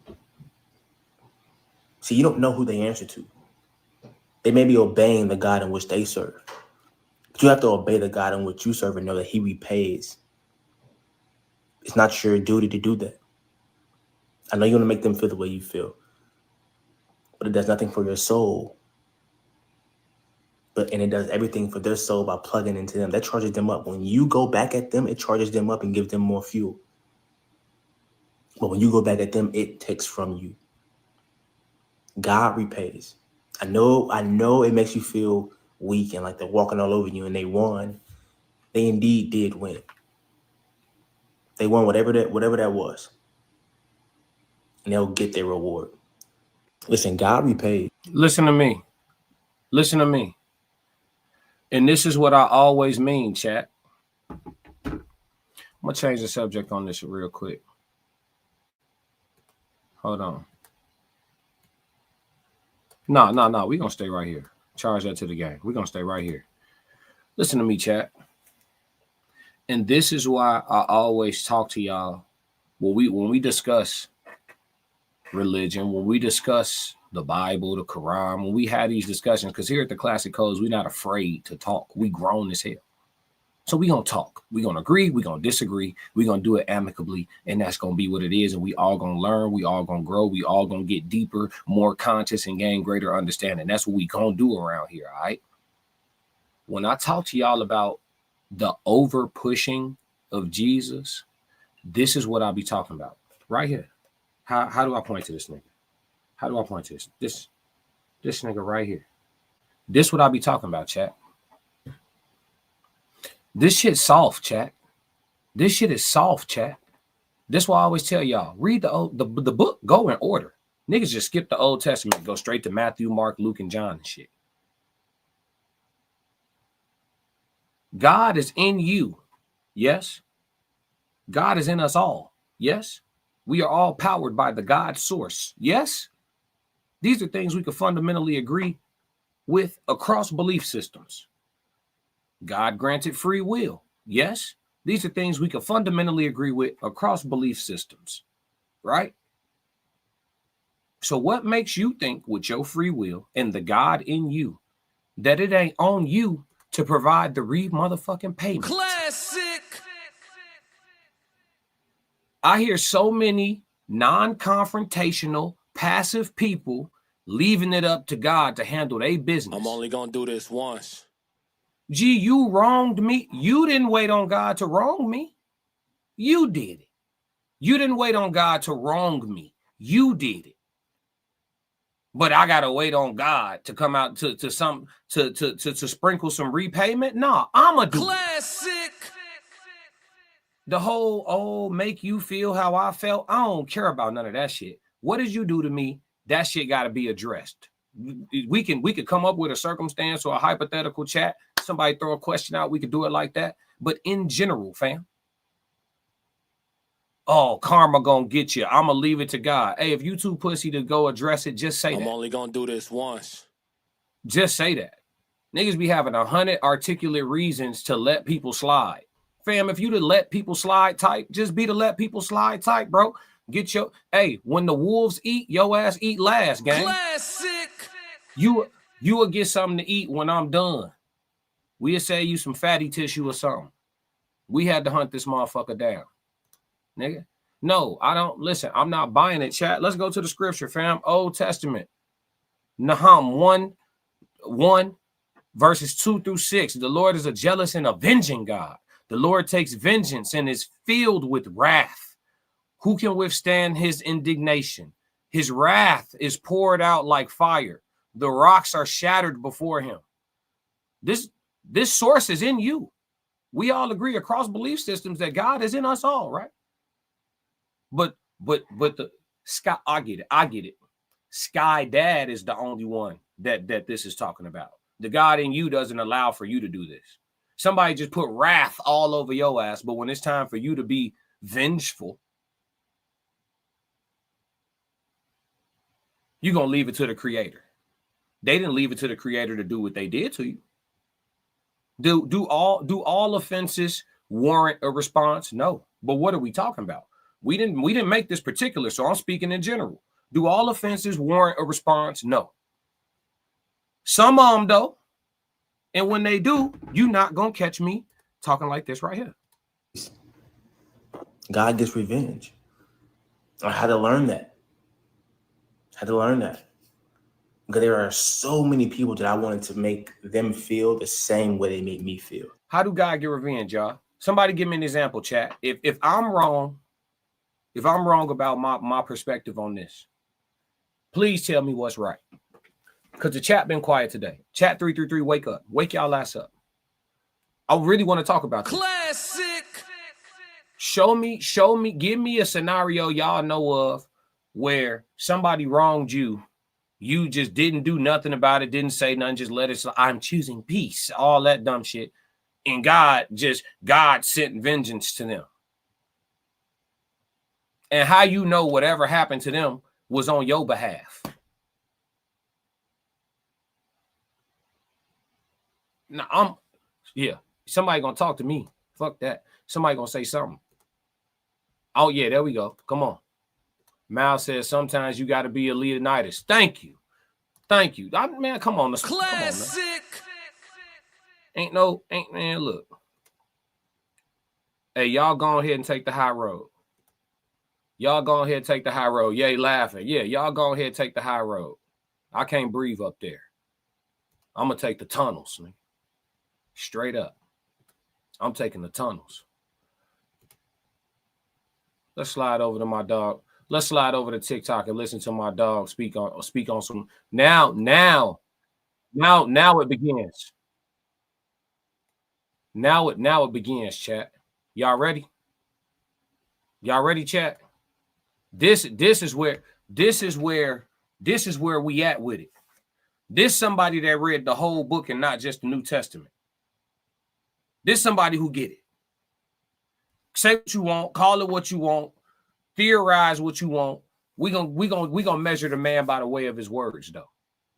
S8: See, you don't know who they answer to. They may be obeying the God in which they serve. But you have to obey the God in which you serve and know that he repays. It's not your duty to do that. I know you want to make them feel the way you feel, but it does nothing for your soul. And it does everything for their soul by plugging into them. That charges them up. When you go back at them, it charges them up and gives them more fuel. But when you go back at them, it takes from you. God repays. I know it makes you feel weak and like they're walking all over you and they won. They indeed did win. They won whatever that was. And they'll get their reward. Listen, God repaid.
S2: Listen to me. Listen to me. And this is what I always mean, chat. I'm going to change the subject on this real quick. Hold on. No. We're going to stay right here. Charge that to the game. We're going to stay right here. Listen to me, chat. And this is why I always talk to y'all when we discuss religion, when we discuss the Bible, the Quran, when we have these discussions, because here at the Classic Codes, we're not afraid to talk. We grown as hell. So we're going to talk. We're going to agree. We're going to disagree. We're going to do it amicably. And that's going to be what it is. And we all going to learn. We all going to grow. We all going to get deeper, more conscious, and gain greater understanding. That's what we going to do around here, all right? When I talk to y'all about the over pushing of Jesus, this is what I'll be talking about right here. How do I point to this nigga? How do I point to this nigga right here? This what I be talking about, chat. This shit's soft, chat. This shit is soft, chat. This why I always tell y'all, read the book, go in order. Niggas just skip the Old Testament, go straight to Matthew, Mark, Luke, and John and shit. God is in you. Yes. God is in us all. Yes. We are all powered by the God source. Yes. These are things we could fundamentally agree with across belief systems. God granted free will. Yes. These are things we could fundamentally agree with across belief systems. Right? So what makes you think with your free will and the God in you that it ain't on you to provide the motherfucking payment?
S5: Classic.
S2: I hear so many non-confrontational, passive people leaving it up to God to handle their business.
S3: I'm only gonna do this once.
S2: Gee, you wronged me. You didn't wait on God to wrong me. You did it. You didn't wait on God to wrong me. You did it. But I gotta wait on God to come out to sprinkle some repayment. Nah, I'ma do
S5: Classic.
S2: it. The whole make you feel how I felt. I don't care about none of that shit. What did you do to me? That shit gotta be addressed. We could come up with a circumstance or a hypothetical chat. Somebody throw a question out. We could do it like that. But in general, fam. Oh, karma gonna get you. I'm gonna leave it to God. Hey, if you too pussy to go address it, just say that.
S3: I'm only gonna do this once.
S2: Just say that. Niggas be having 100 articulate reasons to let people slide. Fam, if you to let people slide type, just be to let people slide type, bro. Get your, hey, when the wolves eat, your ass eat last, gang.
S5: Classic.
S2: You will get something to eat when I'm done. We'll say you some fatty tissue or something. We had to hunt this motherfucker down. Nigga. No, I don't. Listen, I'm not buying it, chat. Let's go to the scripture, fam. Old Testament. Nahum 1, verses 2 through 6. The Lord is a jealous and avenging God. The Lord takes vengeance and is filled with wrath. Who can withstand his indignation? His wrath is poured out like fire. The rocks are shattered before him. This source is in you. We all agree across belief systems that God is in us all, right? But the sky, I get it. Sky Dad is the only one that this is talking about. The God in you doesn't allow for you to do this. Somebody just put wrath all over your ass, but when it's time for you to be vengeful, you're gonna leave it to the Creator. They didn't leave it to the Creator to do what they did to you. Do all offenses warrant a response? No. But what are we talking about? We didn't make this particular, so I'm speaking in general. Do all offenses warrant a response? No. Some of them though. And when they do, you're not gonna catch me talking like this right here.
S8: God gets revenge. I had to learn that. Because there are so many people that I wanted to make them feel the same way they make me feel.
S2: How do God get revenge, y'all? Somebody give me an example, chat. If I'm wrong about my perspective on this, please tell me what's right. Because the chat been quiet today. Chat 333, wake up. Wake y'all ass up. I really want to talk about this.
S5: Classic.
S2: Show me, give me a scenario y'all know of where somebody wronged you. You just didn't do nothing about it, didn't say nothing, just let it slide. I'm choosing peace, all that dumb shit. And God sent vengeance to them. And how you know whatever happened to them was on your behalf? Now, somebody gonna talk to me. Fuck that. Somebody gonna say something. Oh, yeah, there we go. Come on. Mal says sometimes you got to be a Leonidas. Thank you. Man, come on.
S5: Classic.
S2: Man, look. Hey, y'all go ahead and take the high road. Yay, laughing. Yeah, y'all go ahead and take the high road. I can't breathe up there. I'm going to take the tunnels, man. Straight up. I'm taking the tunnels. Let's slide over to my dog. Let's slide over to TikTok and listen to my dog speak on some. Now it begins. Now it begins, chat. Y'all ready? Chat? This is where we at with it. This somebody that read the whole book and not just the New Testament. This somebody who get it. Say what you want, call it what you want, theorize what you want. We gonna measure the man by the way of his words, though.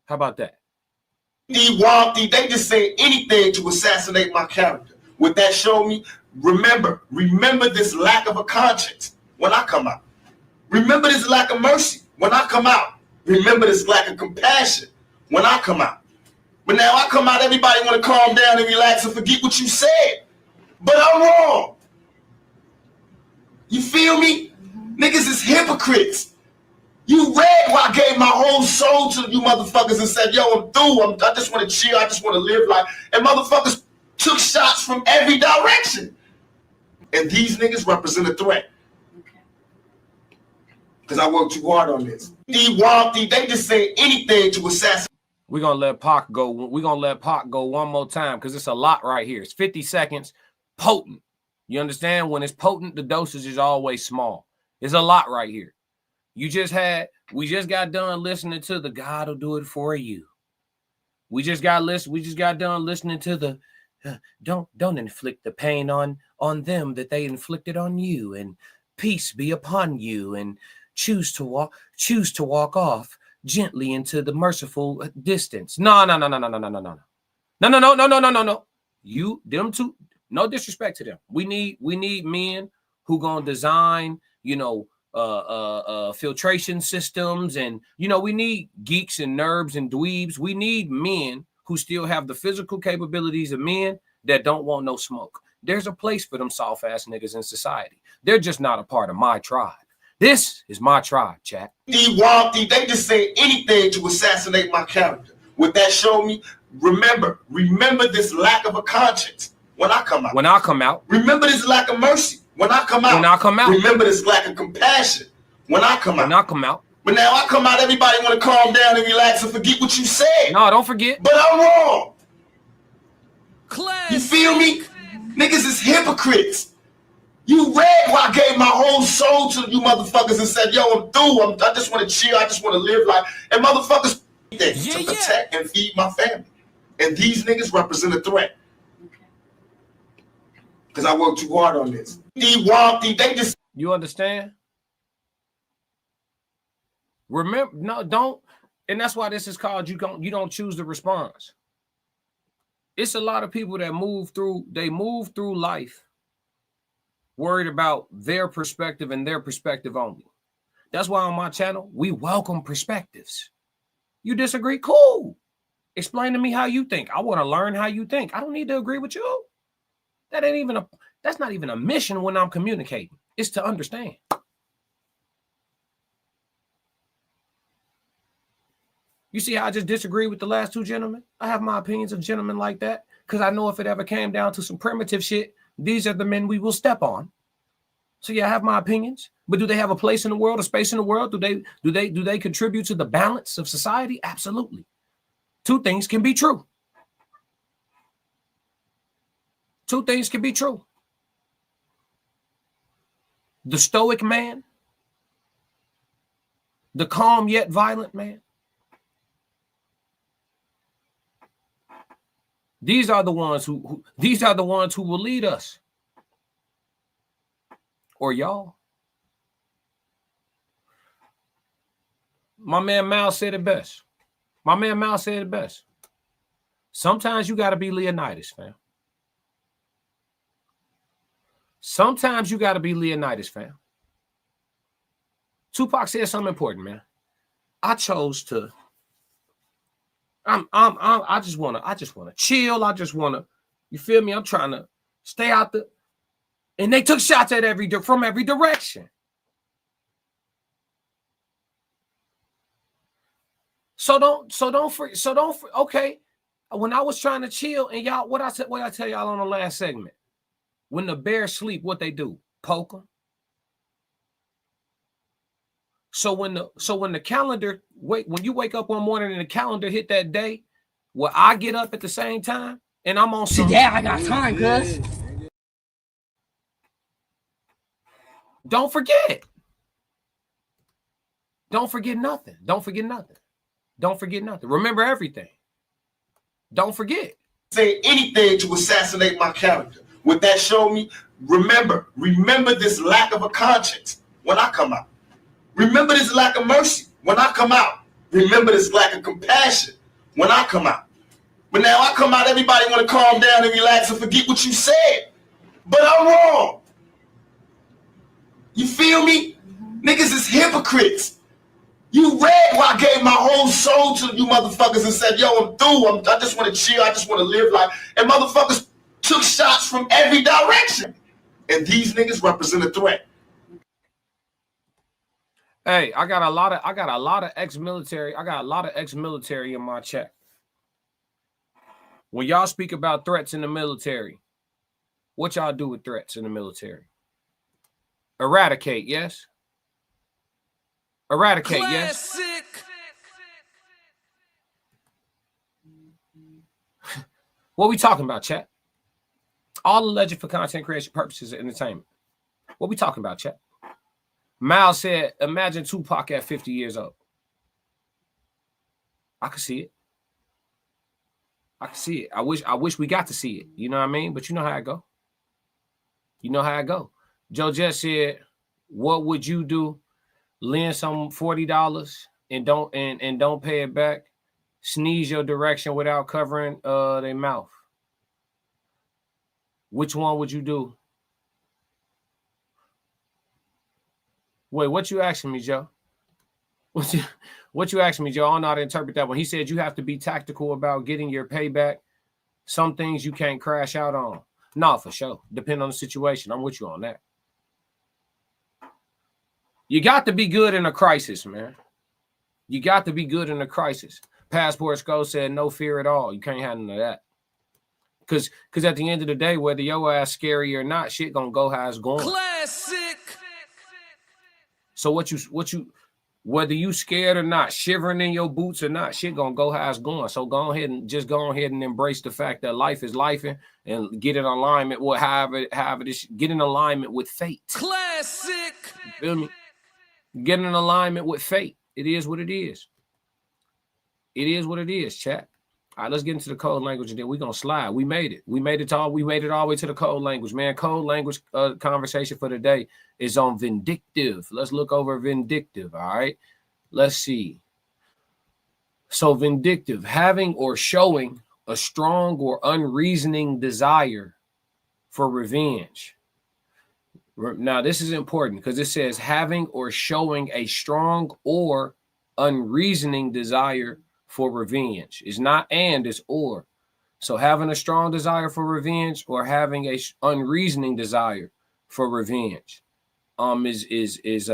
S2: How about that?
S9: They just say anything to assassinate my character. Would that show me? Remember this lack of a conscience when I come out. Remember this lack of mercy when I come out. Remember this lack of compassion when I come out. But now I come out, everybody want to calm down and relax and forget what you said. But I'm wrong. You feel me? Niggas is hypocrites. You read where I gave my whole soul to you motherfuckers and said, yo, I'm through. I just want to chill. I just want to live life. And motherfuckers took shots from every direction. And these niggas represent a threat. Because I worked too hard on this. They just say anything to assassinate.
S2: We're going to let Pac go. We're going to let Pac go one more time because it's a lot right here. It's 50 seconds. Potent. You understand? When it's potent, the dosage is always small. It's a lot right here. We just got done listening to the God will do it for you. We just got done listening to the don't inflict the pain on them that they inflicted on you, and peace be upon you, and choose to walk off gently into the merciful distance. No. You, them two, no disrespect to them. We need men who gonna design, filtration systems, and we need geeks and nerds and dweebs. We need men who still have the physical capabilities of men that don't want no smoke. There's a place for them soft ass niggas in society. They're just not a part of my tribe. This is my tribe, chat.
S9: They just say anything to assassinate my character. Would that show me? Remember this lack of a conscience when I come out. Remember this lack of mercy when I come out. Remember this lack of compassion when I come out. But now I come out, everybody want to calm down and relax and forget what you said.
S2: No, don't forget.
S9: But I'm wrong.
S5: Classic.
S9: You feel me? Niggas is hypocrites. You read where I gave my whole soul to you motherfuckers and said, yo, I'm through. I just want to chill. I just want to live life. And motherfuckers to protect and feed my family. And these niggas represent a threat. Because I worked too hard on this. They just...
S2: You understand? Remember, no, don't. And that's why this is called you don't choose the response. It's a lot of people that move through life worried about their perspective and their perspective only. That's why on my channel, we welcome perspectives. You disagree? Cool. Explain to me how you think. I want to learn how you think. I don't need to agree with you. That's not even a mission when I'm communicating. It's to understand. You see how I just disagree with the last two gentlemen? I have my opinions of gentlemen like that because I know if it ever came down to some primitive shit, these are the men we will step on. So yeah, I have my opinions, but do they have a place in the world, a space in the world? Do they contribute to the balance of society? Absolutely. Two things can be true. Two things can be true. The stoic man, the calm yet violent man. These are the ones who will lead us. Or y'all. My man Mal said it best. Sometimes you got to be Leonidas, fam. Sometimes you got to be Leonidas, fam. Tupac said something important, man. I chose to. I just wanna chill. I just wanna, you feel me? I'm trying to stay out the. And they took shots at from every direction. Okay. When I was trying to chill, and y'all, what I tell y'all on the last segment, when the bears sleep, what they do? Poke them. So when the calendar, when you wake up one morning and the calendar hit that day, where I get up at the same time and I'm on some.
S5: Yeah, I got time, cuz.
S2: Don't forget. Don't forget nothing. Don't forget nothing. Don't forget nothing. Remember everything. Don't forget.
S9: Say anything to assassinate my character. Would that show me? Remember this lack of a conscience when I come out. Remember this lack of mercy when I come out. Remember this lack of compassion when I come out. But now I come out, everybody want to calm down and relax and forget what you said. But I'm wrong. You feel me? Niggas is hypocrites. You read why I gave my whole soul to you motherfuckers and said, yo, I'm through. I just want to chill. I just want to live life. And motherfuckers took shots from every direction. And these niggas represent a threat.
S2: Hey, I got a lot of ex-military. I got a lot of ex-military in my chat. When y'all speak about threats in the military, what y'all do with threats in the military? Eradicate, yes? Eradicate, yes? What we talking about, chat? All alleged for content creation purposes and entertainment. What we talking about, chat? Mal said, imagine Tupac at 50 years old. I can see it. I can see it. I wish we got to see it. You know what I mean? But you know how I go. You know how I go. Joe just said, what would you do? Lend some $40 and don't pay it back. Sneeze your direction without covering their mouth. Which one would you do? Wait, what you asking me, Joe? What you asking me, Joe? I don't know how to interpret that one. He said you have to be tactical about getting your payback. Some things you can't crash out on. No, for sure. Depending on the situation. I'm with you on that. You got to be good in a crisis, man. You got to be good in a crisis. Passport Skull said no fear at all. You can't have none of that. Because at the end of the day, whether your ass scary or not, shit gonna go how it's going.
S5: Classic.
S2: So whether you scared or not, shivering in your boots or not, shit gonna go how it's going. So go ahead and embrace the fact that life is life and get in alignment with however this, get in alignment with fate.
S5: Classic.
S2: You feel me? Get in alignment with fate. It is what it is. It is what it is, chat. All right, let's get into the code language and then we're gonna slide. We made it. We made it all the way to the code language, man. Code language conversation for today is on vindictive. Let's look over vindictive. All right. Let's see. So vindictive, having or showing a strong or unreasoning desire for revenge. Now, this is important because it says having or showing a strong or unreasoning desire for revenge. It's not and, it's or. So having a strong desire for revenge or having a unreasoning desire for revenge is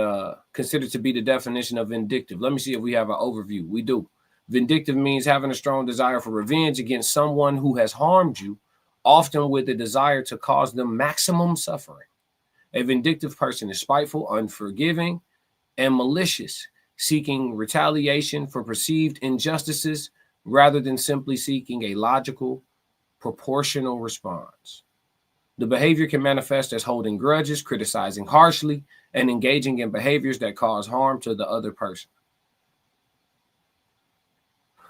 S2: considered to be the definition of vindictive. Let me see if we have an overview. We do. Vindictive means having a strong desire for revenge against someone who has harmed you, often with a desire to cause them maximum suffering. A vindictive person is spiteful, unforgiving, and malicious, seeking retaliation for perceived injustices rather than simply seeking a logical, proportional response. The behavior can manifest as holding grudges, criticizing harshly, and engaging in behaviors that cause harm to the other person.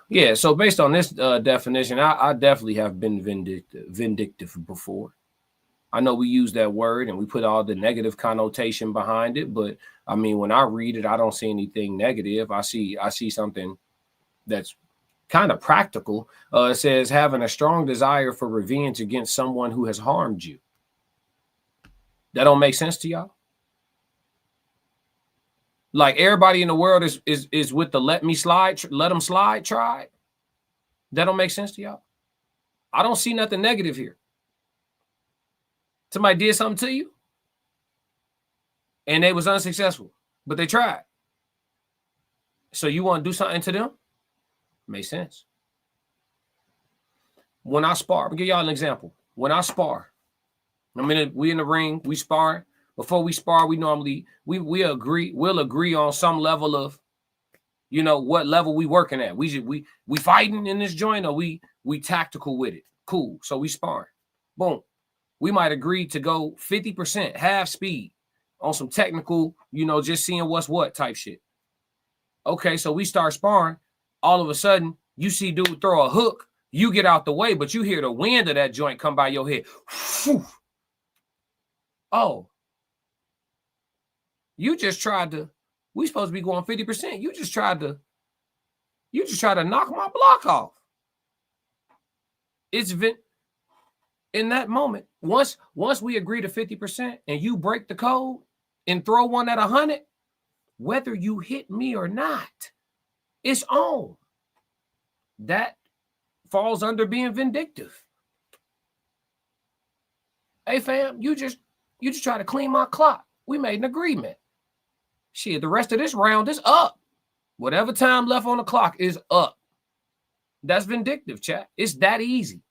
S2: Yeah, so based on this definition, I definitely have been vindictive before. I know we use that word and we put all the negative connotation behind it, but I mean, when I read it, I don't see anything negative. I see something that's kind of practical. It says having a strong desire for revenge against someone who has harmed you. That don't make sense to y'all? Like everybody in the world is with the let them slide tribe. That don't make sense to y'all? I don't see nothing negative here. Somebody did something to you and they was unsuccessful, but they tried. So you want to do something to them? Makes sense. When I spar, I'll give y'all an example. When I spar, we in the ring, we sparring. Before we spar, we normally we'll agree on some level of, you know, what level we working at. We fighting in this joint or we tactical with it. Cool. So we sparring. Boom. We might agree to go 50%, half speed on some technical, you know, just seeing what's what type shit. Okay, so we start sparring. All of a sudden, you see dude throw a hook. You get out the way, but you hear the wind of that joint come by your head. Whew. Oh, you just tried to. We supposed to be going 50%. You just tried to knock my block off. It's in that moment. Once we agree to 50% and you break the code and throw one at 100, whether you hit me or not, it's on. That falls under being vindictive. Hey fam, you just try to clean my clock. We made an agreement. Shit, the rest of this round is up. Whatever time left on the clock is up. That's vindictive, chat. It's that easy.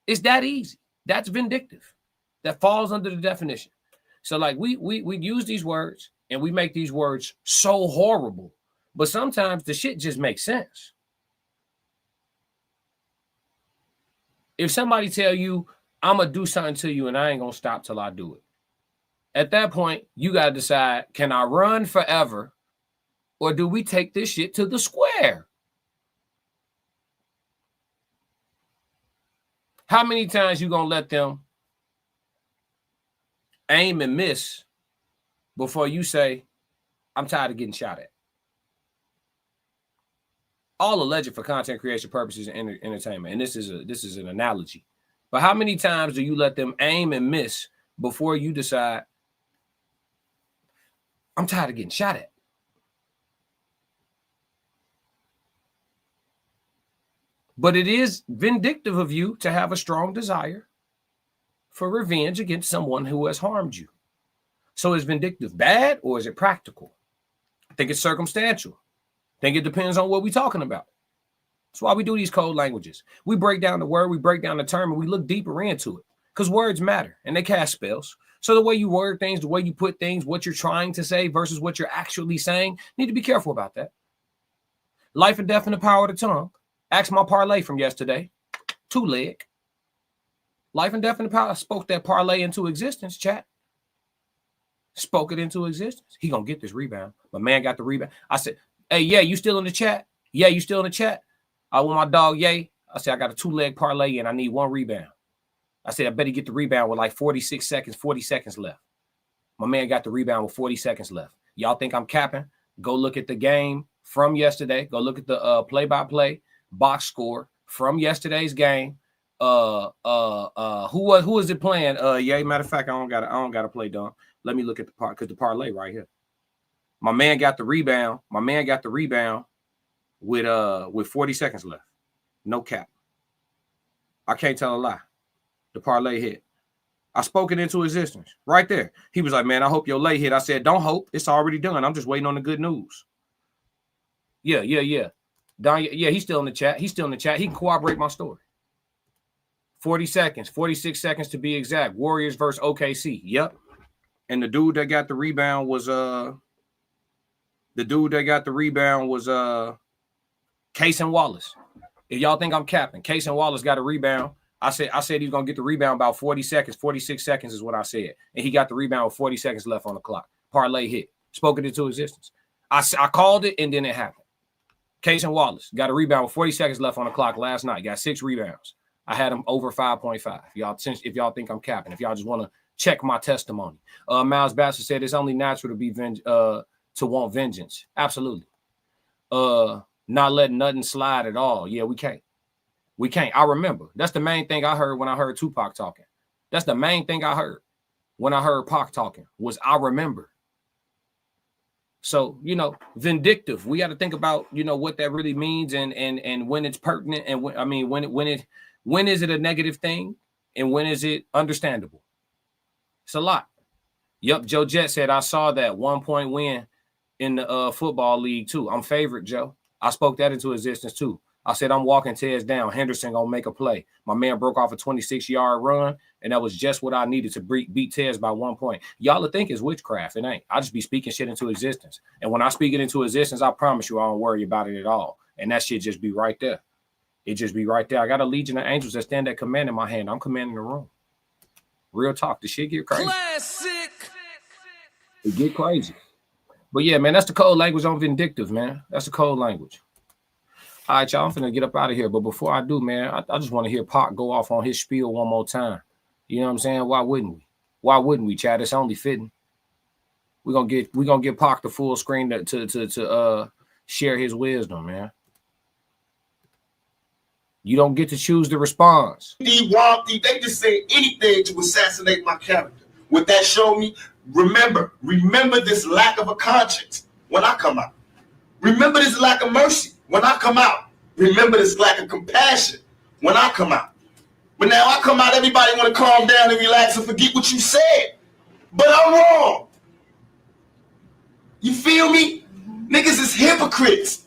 S2: It's that easy. That's vindictive. That falls under the definition. So like we use these words and we make these words so horrible, but sometimes the shit just makes sense. If somebody tell you, I'm going to do something to you and I ain't going to stop till I do it. At that point, you got to decide, can I run forever or do we take this shit to the square? How many times you going to let them aim and miss before you say, I'm tired of getting shot at? All alleged for content creation purposes and entertainment. And this is an analogy. But how many times do you let them aim and miss before you decide, I'm tired of getting shot at? But it is vindictive of you to have a strong desire for revenge against someone who has harmed you. So is vindictive bad or is it practical? I think it's circumstantial. I think it depends on what we're talking about. That's why we do these code languages. We break down the word, we break down the term, and we look deeper into it because words matter and they cast spells. So the way you word things, the way you put things, what you're trying to say versus what you're actually saying, need to be careful about that. Life and death in the power of the tongue. Ask my parlay from yesterday. 2-leg. Life and death in the power. I spoke that parlay into existence, chat. Spoke it into existence. He gonna get this rebound. My man got the rebound. I said, hey, yeah, you still in the chat? Yeah, you still in the chat? I want my dog, yay. I said, I got a 2-leg parlay and I need 1 rebound. I said, I better get the rebound with like 40 seconds left. My man got the rebound with 40 seconds left. Y'all think I'm capping? Go look at the game from yesterday. Go look at the play-by-play box score from yesterday's game. Who was it playing? Yeah, matter of fact, I don't gotta play, Don. Let me look at the part because the parlay right here. My man got the rebound. With 40 seconds left. No cap. I can't tell a lie. The parlay hit. I spoke it into existence right there. He was like, man, I hope your lay hit. I said, don't hope. It's already done. I'm just waiting on the good news. Yeah. Don, yeah, he's still in the chat. He can corroborate my story. 40 seconds, 46 seconds to be exact. Warriors versus OKC. Yep. And the dude that got the rebound was Casey Wallace. If y'all think I'm capping, Casey Wallace got a rebound. I said he's gonna get the rebound about 40 seconds. 46 seconds is what I said. And he got the rebound with 40 seconds left on the clock. Parlay hit. Spoke it into existence. I called it and then it happened. Casey Wallace got a rebound with 40 seconds left on the clock last night. Got 6 rebounds. I had him over 5.5. If y'all think I'm capping, if y'all just want to check my testimony. Miles Bassett said it's only natural to be to want vengeance. Absolutely. Not letting nothing slide at all. Yeah, we can't. I remember. That's the main thing I heard when I heard Tupac talking. That's the main thing I heard when I heard Pac talking was I remember. So, vindictive. We got to think about, what that really means and when it's pertinent and when is it a negative thing and when is it understandable? It's a lot. Yep, Joe Jet said I saw that 1-point win in the football league too. I'm favorite, Joe. I spoke that into existence too. I said I'm walking Tez down. Henderson gonna make a play. My man broke off a 26-yard run, and that was just what I needed to beat Tez by 1 point. Y'all would think it's witchcraft. It ain't. I just be speaking shit into existence. And when I speak it into existence, I promise you I don't worry about it at all. And that shit just be right there. It just be right there. I got a legion of angels that stand at command in my hand. I'm commanding the room. Real talk. The shit get crazy.
S5: Classic.
S2: It get crazy. But yeah, man, that's the code language on vindictive, man. That's the code language. All right, y'all, I'm finna get up out of here. But before I do, man, I just want to hear Pac go off on his spiel one more time. You know what I'm saying? Why wouldn't we, Chad? It's only fitting. We're gonna get Pac the full screen to share his wisdom, man. You don't get to choose the response.
S9: They just say anything to assassinate my character. What that showed me, remember this lack of a conscience when I come out. Remember this lack of mercy when I come out. Remember this lack of compassion when I come out. But now I come out, everybody want to calm down and relax and forget what you said. But I'm wrong. You feel me? Niggas is hypocrites.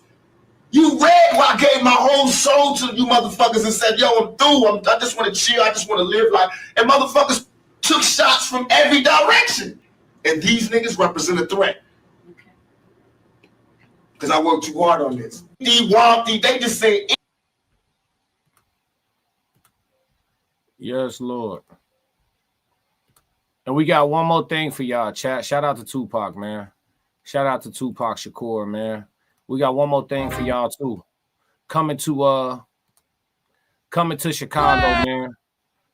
S9: You read why I gave my whole soul to you motherfuckers and said, yo, I'm through. I just want to chill. I just want to live life. And motherfuckers took shots from every direction. And these niggas represent a threat. Because I worked too hard on this. They just say.
S2: Yes, Lord. And we got one more thing for y'all, chat. Shout out to Tupac, man. Shout out to Tupac Shakur, man. We got one more thing for y'all too. Coming to Chicago, man.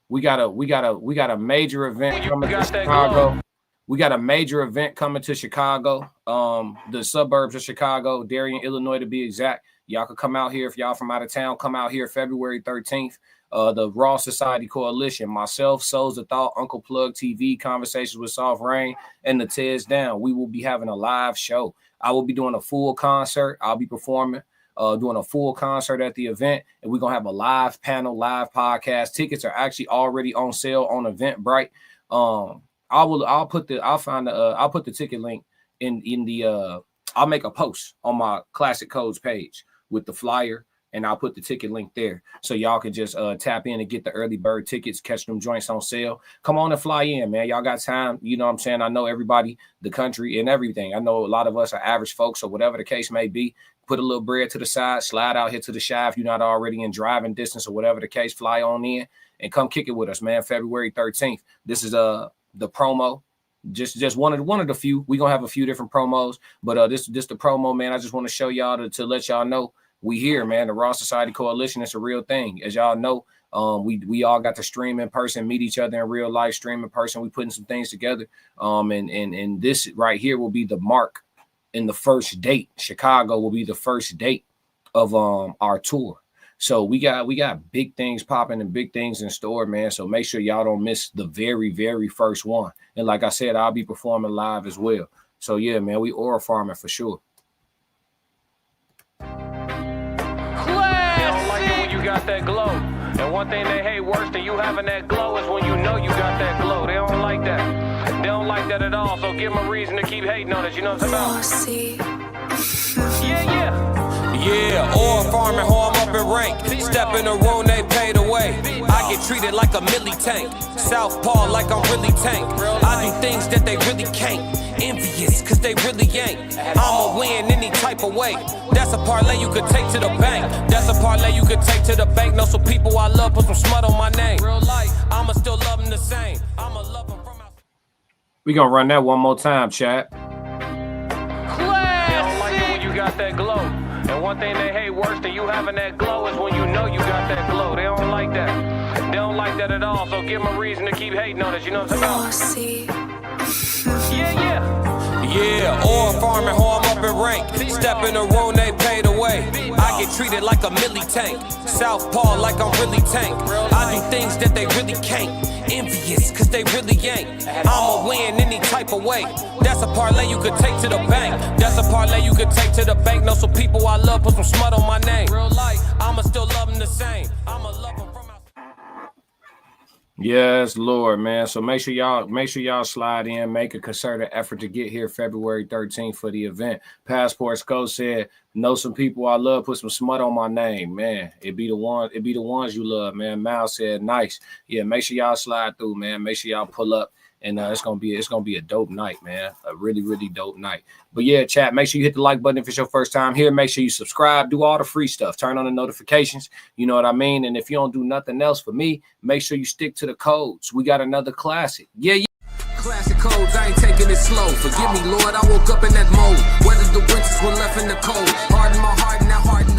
S2: We got a major event coming to Chicago. We got a major event coming to Chicago. The suburbs of Chicago, Darien, Illinois to be exact. Y'all could come out here if y'all from out of town. Come out here February 13th. The Raw Society Coalition, myself, Souls of Thought, Uncle Plug TV, Conversations with Soft Rain, and the Tez Down. We will be having a live show. I will be doing a full concert. I'll be performing, doing a full concert at the event, and we're gonna have a live panel, live podcast. Tickets are actually already on sale on Eventbrite. I'll put the ticket link in the I'll make a post on my Classic Codes page with the flyer. And I'll put the ticket link there so y'all can just tap in and get the early bird tickets, catch them joints on sale. Come on and fly in, man. Y'all got time. You know what I'm saying? I know everybody, the country and everything. I know a lot of us are average folks or whatever the case may be. Put a little bread to the side, slide out here to the Shy if you're not already in driving distance or whatever the case. Fly on in and come kick it with us, man. February 13th. This is the promo. Just one of the few. We're going to have a few different promos, but this the promo, man. I just want to show y'all to let y'all know we here, man. The Raw Society Coalition is a real thing. As y'all know, we all got to stream in person, meet each other in real life, stream in person. We putting some things together. And this right here will be the mark in the first date. Chicago will be the first date of our tour. So we got big things popping and big things in store, man. So make sure y'all don't miss the very, very first one. And like I said, I'll be performing live as well. So yeah, man, we oil farming for sure.
S3: They don't like it when you got that glow. And one thing they hate worse than you having that glow is when you know you got that glow. They don't like that. They don't like that at all. So give them a reason to keep hating on us. You know what I'm talking about? Yeah.
S4: Yeah, oil farming, how I'm up in rank. Step in the room, they paid away. I get treated like a milli tank. Southpaw like I'm really tank. I do things that they really can't. Envious, cause they really ain't. I'ma win any type of way. That's a parlay you could take to the bank. That's a parlay you could take to the bank. Know some people I love, put some smut on my name. Real life, I'ma still love them the same. I'ma love them from outside.
S2: We gonna run that one more time, chat.
S3: They don't like it when you got that glow. And one thing they hate worse than you having that glow is when you know you got that glow. They don't like that. They don't like that at all. So give them a reason to keep hating on us. You know what I'm talking about?
S4: Yeah, oil farming, how I'm up in rank. Step in the room, they paid away. I get treated like a milli tank. Southpaw like I'm really tank. I do things that they really can't. Envious, cause they really ain't. I'ma win any type of way. That's a parlay you could take to the bank. That's a parlay you could take to the bank. Know some people I love, put some smut on my name. Real life, I'ma still love them the same. I'ma love them from outside.
S2: Yes, Lord, man. So make sure y'all slide in, make a concerted effort to get here February 13th for the event. Passport Scope said, know some people I love, put some smut on my name, man. It be the ones you love, man. Mal said, nice. Yeah, make sure y'all slide through, man. Make sure y'all pull up. And it's gonna be a dope night, man. A really, really dope night. But yeah, chat, make sure you hit the like button if it's your first time here. Make sure you subscribe, do all the free stuff, turn on the notifications. You know what I mean? And if you don't do nothing else for me, make sure you stick to the codes. We got another classic. Yeah.
S4: Classic codes, I ain't taking it slow. Forgive me, Lord, I woke up in that mode. Weathered the winters when left in the cold. Hardened my heart and that hardened